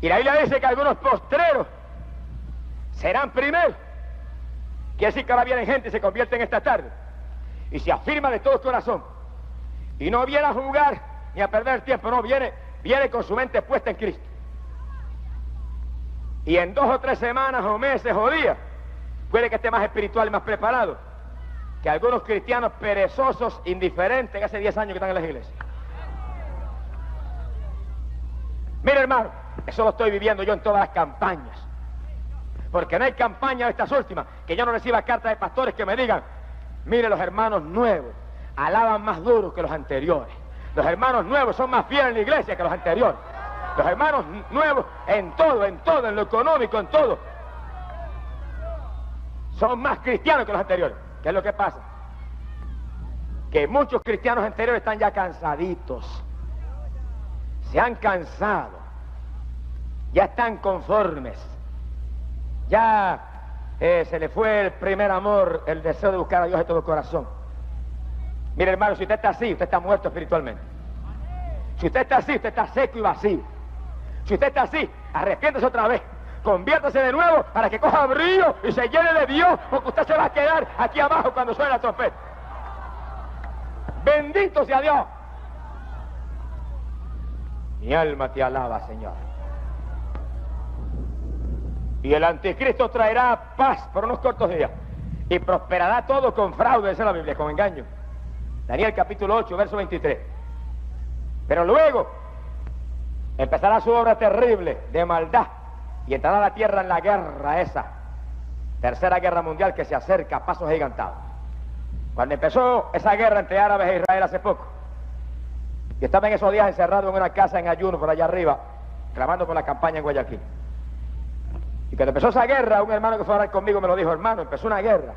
Y la Biblia dice que algunos postreros serán primeros. Quiere decir que ahora viene gente y se convierte en esta tarde y se afirma de todo corazón y no viene a jugar ni a perder tiempo, no, viene con su mente puesta en Cristo. Y en 2 o 3 semanas o meses o días puede que esté más espiritual y más preparado que algunos cristianos perezosos, indiferentes, que hace 10 años que están en las iglesias. Mire, hermano, eso lo estoy viviendo yo en todas las campañas, porque no hay campaña de estas últimas que yo no reciba cartas de pastores que me digan: mire, los hermanos nuevos alaban más duro que los anteriores, los hermanos nuevos son más fieles en la iglesia que los anteriores, los hermanos nuevos en todo, en lo económico, en todo, son más cristianos que los anteriores. ¿Qué es lo que pasa? Que muchos cristianos anteriores están ya cansaditos, se han cansado, ya están conformes, ya se le fue el primer amor, el deseo de buscar a Dios de todo corazón. Mire, hermano, si usted está así, usted está muerto espiritualmente. Si usted está así, usted está seco y vacío. Si usted está así, arrepiéntese otra vez, conviértase de nuevo para que coja brillo y se llene de Dios, porque usted se va a quedar aquí abajo cuando suene la trompeta. Bendito sea Dios. Mi alma te alaba, Señor. Y el anticristo traerá paz por unos cortos días y prosperará todo con fraude, dice la Biblia, con engaño. Daniel capítulo 8, verso 23. Pero luego empezará su obra terrible de maldad y entrará la tierra en la guerra esa, tercera guerra mundial que se acerca a pasos agigantados. Cuando empezó esa guerra entre árabes e Israel hace poco, yo estaba en esos días encerrado en una casa en ayuno por allá arriba, clamando por la campaña en Guayaquil. Y cuando empezó esa guerra, un hermano que fue a orar conmigo me lo dijo: hermano, empezó una guerra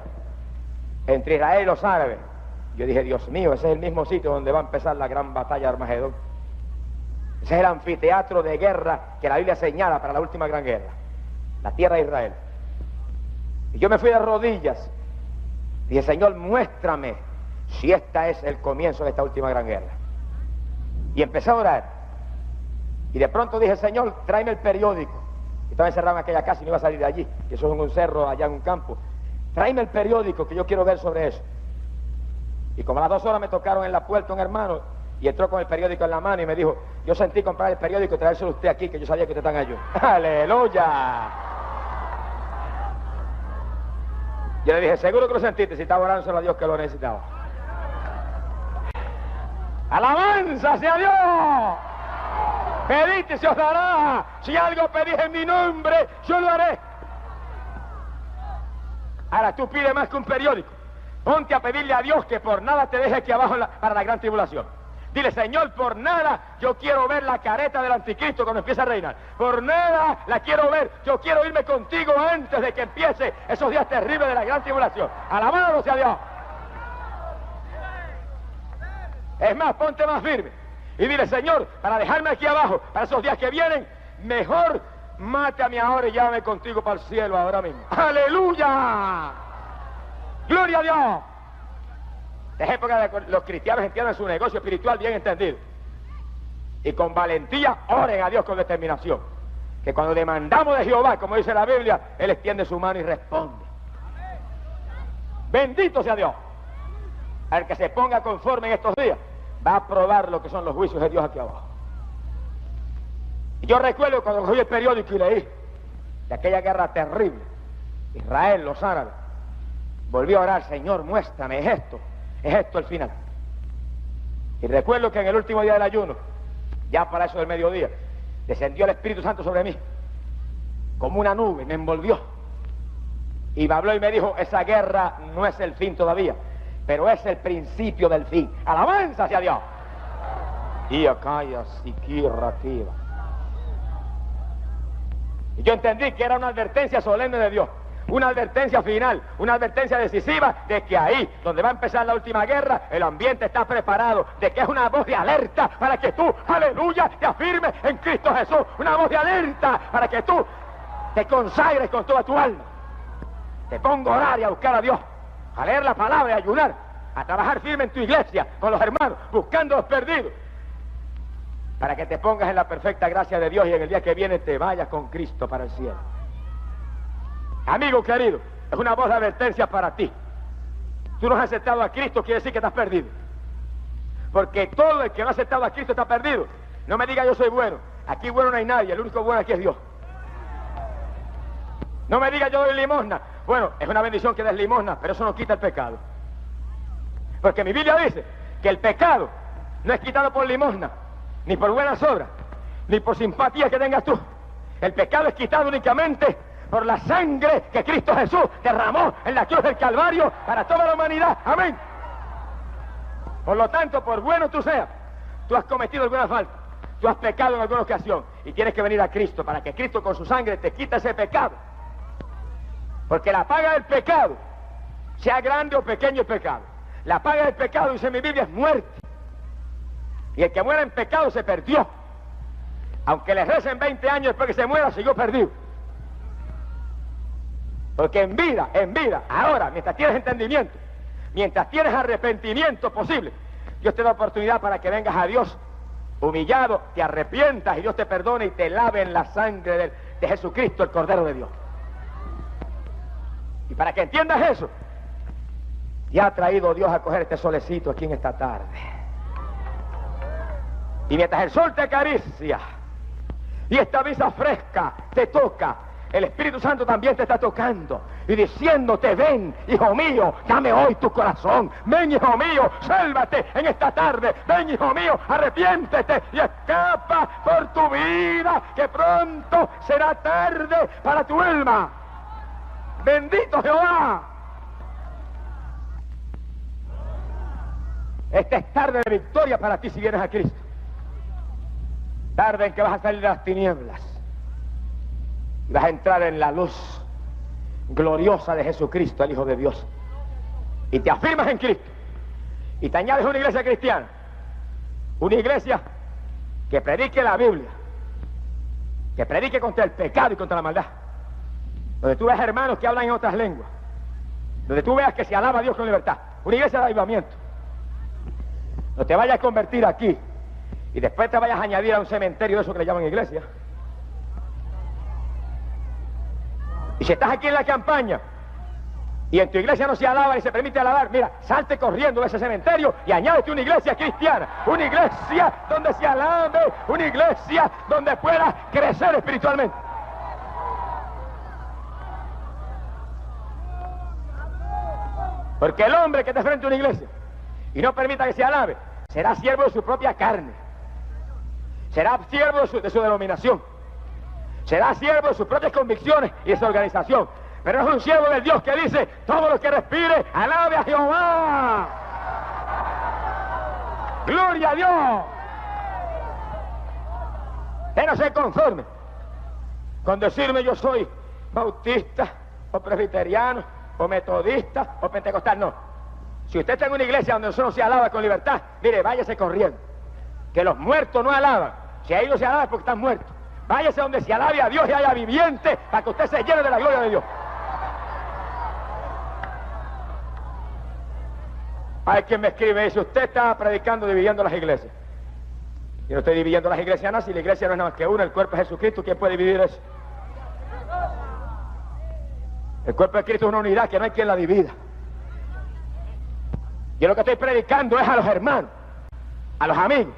entre Israel y los árabes. Yo dije: Dios mío, ese es el mismo sitio donde va a empezar la gran batalla de Armagedón. Ese es el anfiteatro de guerra que la Biblia señala para la última gran guerra, la tierra de Israel. Y yo me fui de rodillas y dije: Señor, muéstrame si esta es el comienzo de esta última gran guerra. Y empecé a orar. Y de pronto dije: Señor, tráeme el periódico. Estaba encerrado en aquella casa y no iba a salir de allí, que eso es en un cerro allá en un campo. Tráeme el periódico que yo quiero ver sobre eso. Y como a las 2 horas me tocaron en la puerta un hermano y entró con el periódico en la mano y me dijo: yo sentí comprar el periódico y traérselo a usted aquí, que yo sabía que usted está en ayuno. ¡Aleluya! Yo le dije, seguro que lo sentiste, si estaba orando solo a Dios que lo necesitaba. ¡Alabanza sea Dios! Pedid y se os dará. Si algo pedís en mi nombre, yo lo haré. Ahora tú pides más que un periódico. Ponte a pedirle a Dios que por nada te deje aquí abajo para la gran tribulación. Dile, Señor, por nada yo quiero ver la careta del anticristo cuando empiece a reinar. Por nada la quiero ver. Yo quiero irme contigo antes de que empiece esos días terribles de la gran tribulación. Alabado sea Dios. Es más, ponte más firme y dile, Señor, para dejarme aquí abajo, para esos días que vienen, mejor mátame ahora y llévame contigo para el cielo ahora mismo. ¡Aleluya! ¡Gloria a Dios! Es época de que los cristianos entiendan su negocio espiritual bien entendido. Y con valentía oren a Dios con determinación. Que cuando demandamos de Jehová, como dice la Biblia, Él extiende su mano y responde. Bendito sea Dios. Al que se ponga conforme en estos días, va a probar lo que son los juicios de Dios aquí abajo. Y yo recuerdo cuando cogí el periódico y leí de aquella guerra terrible, Israel, los árabes, volví a orar, Señor, muéstrame, es esto el final. Y recuerdo que en el último día del ayuno, ya para eso del mediodía, descendió el Espíritu Santo sobre mí, como una nube, me envolvió, y me habló y me dijo, esa guerra no es el fin todavía, pero es el principio del fin. ¡Alabanza hacia Dios! Y acá y aquí. Y yo entendí que era una advertencia solemne de Dios, una advertencia final, una advertencia decisiva de que ahí, donde va a empezar la última guerra, el ambiente está preparado, de que es una voz de alerta para que tú, aleluya, te afirmes en Cristo Jesús, una voz de alerta para que tú te consagres con toda tu alma, te ponga a orar y a buscar a Dios, a leer la palabra y a ayunar, a trabajar firme en tu iglesia, con los hermanos, buscando a los perdidos, para que te pongas en la perfecta gracia de Dios y en el día que viene te vayas con Cristo para el cielo. Amigo querido, es una voz de advertencia para ti. Tú no has aceptado a Cristo, quiere decir que estás perdido. Porque todo el que no ha aceptado a Cristo está perdido. No me diga yo soy bueno. Aquí bueno no hay nadie, el único bueno aquí es Dios. No me diga yo doy limosna. Bueno, es una bendición que des limosna, pero eso no quita el pecado. Porque mi Biblia dice que el pecado no es quitado por limosna, ni por buenas obras, ni por simpatía que tengas tú. El pecado es quitado únicamente por la sangre que Cristo Jesús derramó en la cruz del Calvario para toda la humanidad. Amén. Por lo tanto, por bueno tú seas, tú has cometido alguna falta, tú has pecado en alguna ocasión y tienes que venir a Cristo para que Cristo con su sangre te quite ese pecado. Porque la paga del pecado, sea grande o pequeño el pecado, la paga del pecado, dice mi Biblia, es muerte. Y el que muera en pecado se perdió. Aunque le recen 20 años después que se muera, siguió perdido. Porque en vida, ahora, mientras tienes entendimiento, mientras tienes arrepentimiento posible, Dios te da oportunidad para que vengas a Dios humillado, te arrepientas y Dios te perdone y te lave en la sangre de Jesucristo, el Cordero de Dios. Y para que entiendas eso, ya ha traído Dios a coger este solecito aquí en esta tarde. Y mientras el sol te acaricia y esta brisa fresca te toca, el Espíritu Santo también te está tocando y diciéndote, ven, hijo mío, dame hoy tu corazón. Ven, hijo mío, sálvate en esta tarde. Ven, hijo mío, arrepiéntete y escapa por tu vida, que pronto será tarde para tu alma. Bendito Jehová. Esta es tarde de victoria para ti si vienes a Cristo. Tarde en que vas a salir de las tinieblas y vas a entrar en la luz gloriosa de Jesucristo, el Hijo de Dios, y te afirmas en Cristo y te añades a una iglesia cristiana, una iglesia que predique la Biblia, que predique contra el pecado y contra la maldad, donde tú veas hermanos que hablan en otras lenguas, donde tú veas que se alaba a Dios con libertad, una iglesia de avivamiento. No te vayas a convertir aquí y después te vayas a añadir a un cementerio de eso que le llaman iglesia. Y si estás aquí en la campaña y en tu iglesia no se alaba ni se permite alabar, mira, salte corriendo de ese cementerio y añádete una iglesia cristiana, una iglesia donde se alabe, una iglesia donde puedas crecer espiritualmente. Porque el hombre que esté frente a una iglesia y no permita que se alabe, será siervo de su propia carne, será siervo de su denominación, será siervo de sus propias convicciones y de su organización, pero es un siervo del Dios que dice: todo lo que respire, alabe a Jehová. ¡Gloria a Dios! Usted no se conforme con decirme yo soy bautista, o presbiteriano, o metodista, o pentecostal. No. Si usted está en una iglesia donde solo se alaba con libertad, mire, váyase corriendo. Que los muertos no alaban. Si ahí no se alaba es porque están muertos. Váyase donde se alabe a Dios y haya viviente, para que usted se llene de la gloria de Dios. Hay quien me escribe y dice: usted está predicando dividiendo las iglesias. Yo no estoy dividiendo las iglesias, nada. Si la iglesia no es nada más que una, el cuerpo es Jesucristo, ¿quién puede dividir eso? El cuerpo de Cristo es una unidad que no hay quien la divida. Yo lo que estoy predicando es a los hermanos, a los amigos,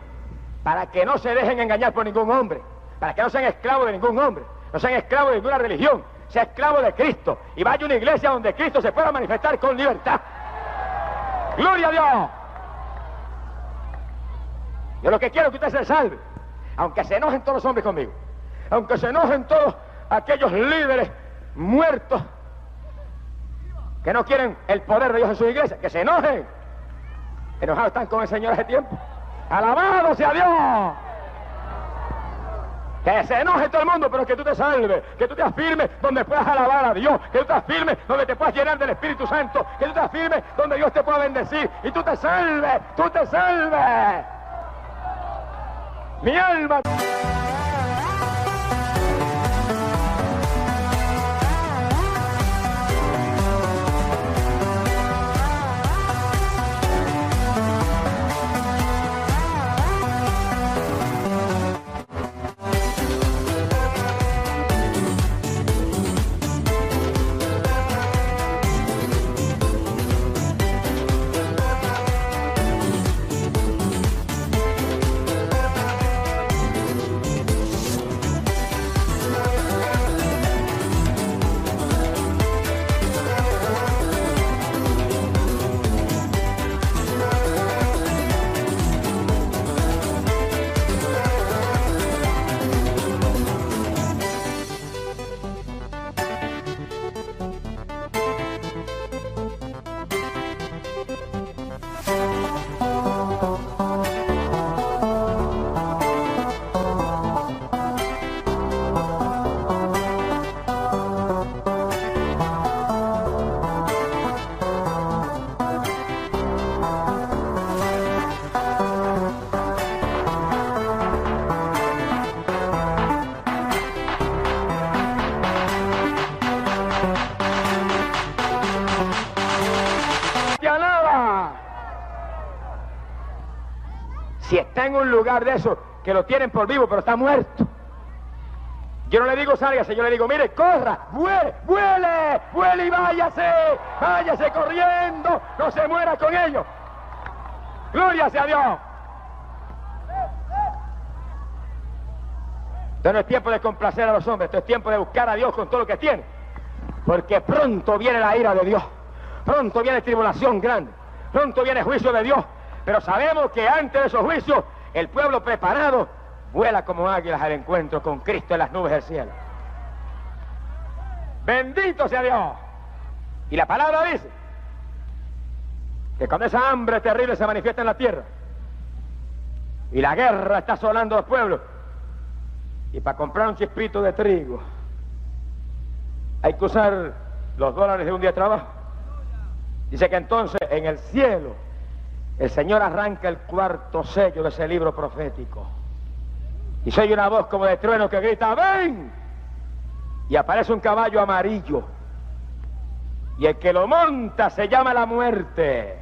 para que no se dejen engañar por ningún hombre, para que no sean esclavos de ningún hombre, no sean esclavos de ninguna religión, sean esclavos de Cristo, y vaya a una iglesia donde Cristo se pueda manifestar con libertad. ¡Gloria a Dios! Yo lo que quiero es que usted se salve, aunque se enojen todos los hombres conmigo, aunque se enojen todos aquellos líderes muertos que no quieren el poder de Dios en su iglesia, que se enojen. Enojados están con el Señor hace tiempo. ¡Alabado sea Dios! Que se enoje todo el mundo, pero que tú te salves, que tú te afirmes donde puedas alabar a Dios, que tú te afirmes donde te puedas llenar del Espíritu Santo, que tú te afirmes donde Dios te pueda bendecir, y tú te salves, tú te salves. Mi alma. Si está en un lugar de eso, que lo tienen por vivo, pero está muerto, yo no le digo sálgase, yo le digo: mire, corra, vuele y váyase corriendo, no se muera con ellos. Gloria sea a Dios. Esto no es tiempo de complacer a los hombres, esto es tiempo de buscar a Dios con todo lo que tiene, porque pronto viene la ira de Dios, pronto viene tribulación grande, pronto viene juicio de Dios. Pero sabemos que antes de esos juicios, el pueblo preparado vuela como águilas al encuentro con Cristo en las nubes del cielo. ¡Bendito sea Dios! Y la palabra dice que cuando esa hambre terrible se manifiesta en la tierra y la guerra está asolando a los pueblos, y para comprar un chispito de trigo hay que usar los dólares de un día de trabajo, dice que entonces en el cielo el Señor arranca el cuarto sello de ese libro profético y se oye una voz como de trueno que grita: ¡ven! Y aparece un caballo amarillo, y el que lo monta se llama la muerte,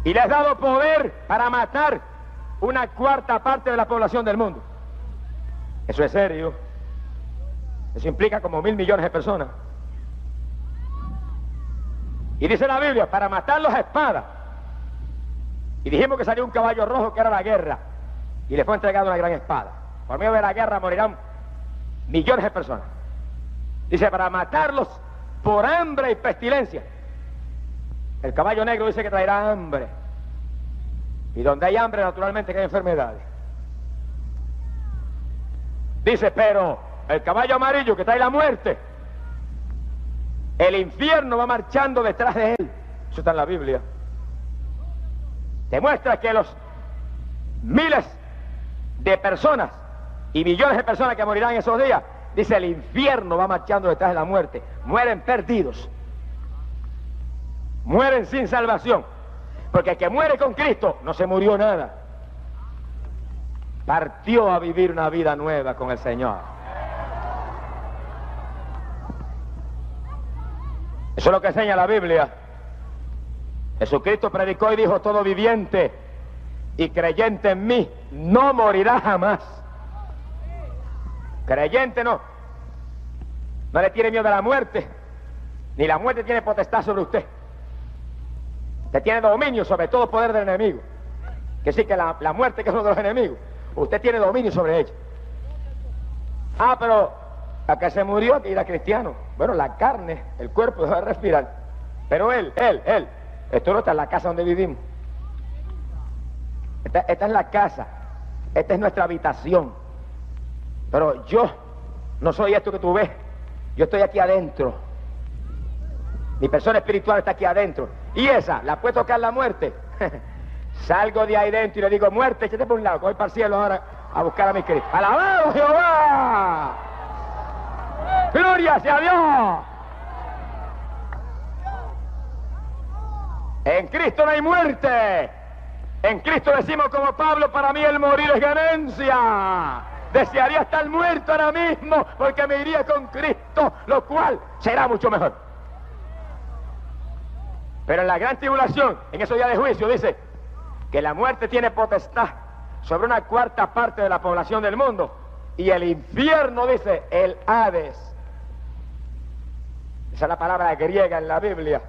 y le has dado poder para matar una cuarta parte de la población del mundo. Eso es serio. Eso implica como 1.000 millones de personas. Y dice la Biblia: para matarlos a espada. Y dijimos que salió un caballo rojo, que era la guerra, y le fue entregada una gran espada. Por medio de la guerra morirán millones de personas. Dice: para matarlos por hambre y pestilencia, El caballo negro dice que traerá hambre. Y donde hay hambre, naturalmente, que hay enfermedades. Dice, pero el caballo amarillo que trae la muerte, el infierno va marchando detrás de él. Eso está en la Biblia. Demuestra que los miles de personas y millones de personas que morirán esos días, dice, el infierno va marchando detrás de la muerte. Mueren perdidos. Mueren sin salvación. Porque el que muere con Cristo no se murió nada. Partió a vivir una vida nueva con el Señor. Eso es lo que enseña la Biblia. Jesucristo predicó y dijo, todo viviente y creyente en mí no morirá jamás. Creyente no le tiene miedo a la muerte, ni la muerte tiene potestad sobre usted. Usted tiene dominio sobre todo poder del enemigo. Que sí, que la muerte, que es uno de los enemigos, usted tiene dominio sobre ella. Ah, pero a que se murió, que era cristiano. Bueno, la carne, el cuerpo debe respirar. Pero él, esto no está en la casa donde vivimos. Esta es la casa, esta es nuestra habitación. Pero yo no soy esto que tú ves. Yo estoy aquí adentro. Mi persona espiritual está aquí adentro. Y esa, ¿la puede tocar la muerte? Salgo de ahí dentro y le digo, muerte, échate por un lado, voy para el cielo ahora a buscar a mi Cristo. ¡Alabado Jehová! ¡Gloria sea Dios! En Cristo no hay muerte. En Cristo decimos como Pablo, para mí el morir es ganancia. Desearía estar muerto ahora mismo porque me iría con Cristo, lo cual será mucho mejor. Pero en la gran tribulación, en esos días de juicio, dice que la muerte tiene potestad sobre una cuarta parte de la población del mundo. Y el infierno, dice, el Hades. Esa es la palabra griega en la Biblia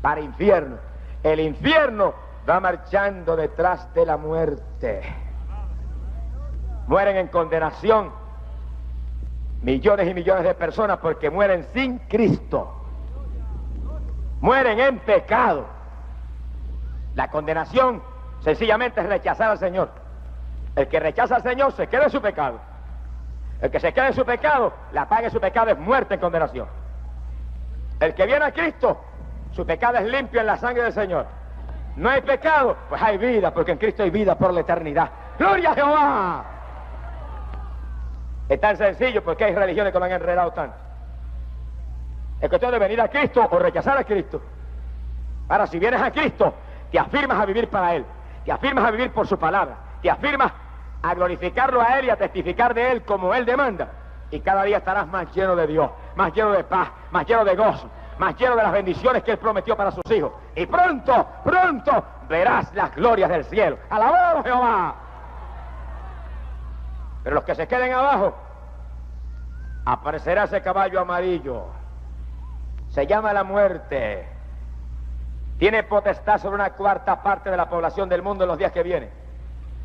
para infierno. El infierno va marchando detrás de la muerte. Mueren en condenación millones y millones de personas porque mueren sin Cristo. Mueren en pecado. La condenación sencillamente es rechazar al Señor. El que rechaza al Señor se queda en su pecado. El que se queda en su pecado, la paga de su pecado es muerte en condenación. El que viene a Cristo, su pecado es limpio en la sangre del Señor. No hay pecado, pues hay vida, porque en Cristo hay vida por la eternidad. ¡Gloria a Jehová! Es tan sencillo porque hay religiones que lo han enredado tanto. Es cuestión de venir a Cristo o rechazar a Cristo. Ahora, si vienes a Cristo, te afirmas a vivir para Él, te afirmas a vivir por su palabra, te afirmas a glorificarlo a Él y a testificar de Él como Él demanda. Y cada día estarás más lleno de Dios, más lleno de paz, más lleno de gozo, más lleno de las bendiciones que Él prometió para sus hijos. Y pronto, pronto verás las glorias del cielo. ¡Alabado Jehová! Pero los que se queden abajo, aparecerá ese caballo amarillo. Se llama la muerte. Tiene potestad sobre una cuarta parte de la población del mundo en los días que vienen.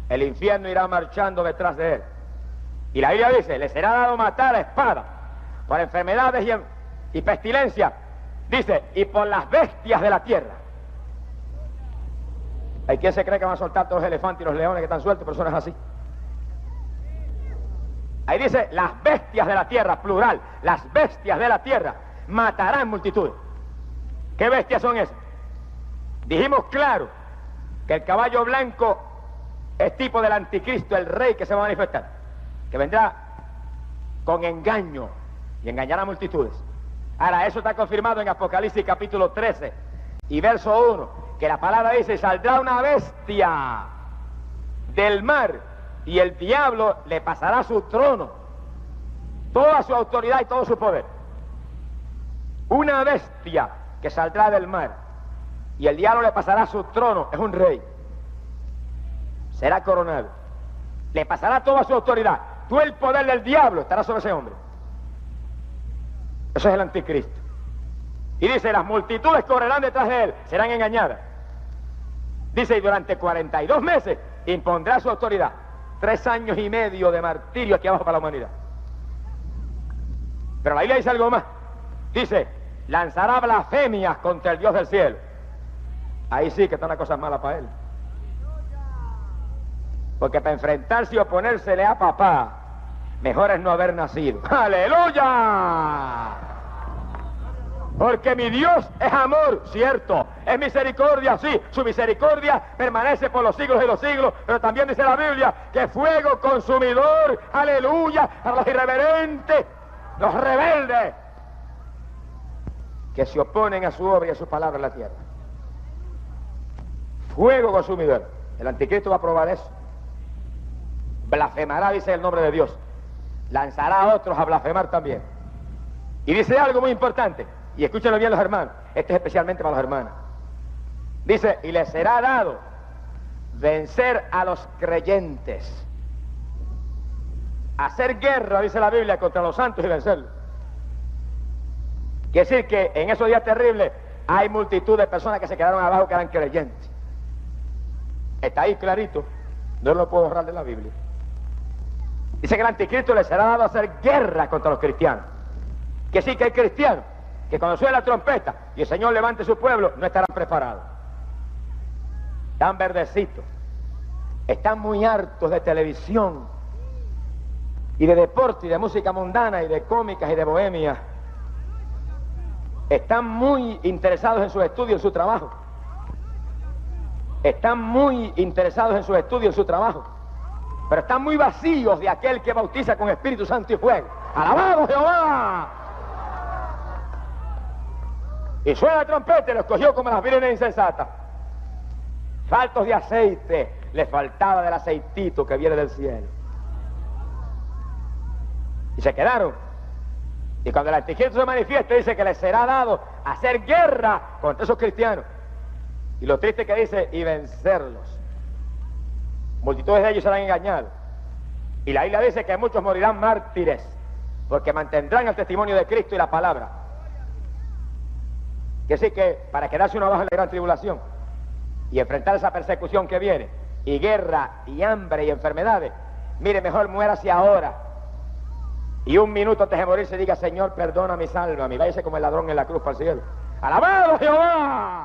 El infierno irá marchando detrás de él. Y la Biblia dice, le será dado matar a espada por enfermedades y pestilencia. Dice, y por las bestias de la tierra. Hay quien se cree que van a soltar todos los elefantes y los leones que están sueltos, pero eso no es así. Ahí dice, las bestias de la tierra, plural, las bestias de la tierra matarán multitudes. ¿Qué bestias son esas? Dijimos claro que el caballo blanco es tipo del anticristo, el rey que se va a manifestar, que vendrá con engaño y engañará a multitudes. Ahora, eso está confirmado en Apocalipsis capítulo 13 y verso 1, que la palabra dice, saldrá una bestia del mar y el diablo le pasará su trono, toda su autoridad y todo su poder. Una bestia que saldrá del mar y el diablo le pasará su trono, es un rey, será coronado, le pasará toda su autoridad, todo el poder del diablo estará sobre ese hombre. Eso es el anticristo. Y dice, las multitudes correrán detrás de él, serán engañadas. Dice, y durante 42 meses impondrá su autoridad. 3 años y medio de martirio aquí abajo para la humanidad. Pero la Biblia dice algo más. Dice, lanzará blasfemias contra el Dios del cielo. ahí sí que está una cosa mala para él. Porque para enfrentarse y oponérsele a papá, mejor es no haber nacido. ¡Aleluya! Porque mi Dios es amor, cierto, es misericordia, sí, su misericordia permanece por los siglos de los siglos, pero también dice la Biblia que fuego consumidor, aleluya, a los irreverentes, los rebeldes, que se oponen a su obra y a su palabra en la tierra. Fuego consumidor. El anticristo va a probar eso. Blasfemará, dice el nombre de Dios. Lanzará a otros a blasfemar también. Y dice algo muy importante. Y escúchenlo bien los hermanos, esto es especialmente para los hermanos. Dice, y les será dado vencer a los creyentes. Hacer guerra, dice la Biblia, contra los santos y vencerlos. Quiere decir que en esos días terribles hay multitud de personas que se quedaron abajo que eran creyentes. Está ahí clarito, no lo puedo borrar de la Biblia. Dice que el anticristo les será dado hacer guerra contra los cristianos. Que sí que hay cristianos que cuando suene la trompeta y el Señor levante su pueblo, no estarán preparados. Están verdecitos. Están muy hartos de televisión y de deporte y de música mundana y de cómicas y de bohemia. Están muy interesados en sus estudios, en su trabajo. Están muy interesados en sus estudios, en su trabajo. Pero están muy vacíos de aquel que bautiza con Espíritu Santo y fuego. ¡Alabado Jehová! Y suena la trompeta y los cogió como las vírgenes insensatas. Faltos de aceite, les faltaba del aceitito que viene del cielo. Y se quedaron. Y cuando el anticristo se manifiesta, dice que les será dado hacer guerra contra esos cristianos. Y lo triste que dice, y vencerlos. Multitudes de ellos serán engañados. Y la Biblia dice que muchos morirán mártires, porque mantendrán el testimonio de Cristo y la palabra. Que sí que para quedarse uno abajo en la gran tribulación y enfrentar esa persecución que viene, y guerra, y hambre, y enfermedades, mire, mejor muérase ahora. Y un minuto antes de morirse diga, Señor, perdona mi alma, váyase como el ladrón en la cruz para el cielo. ¡Alabado Jehová!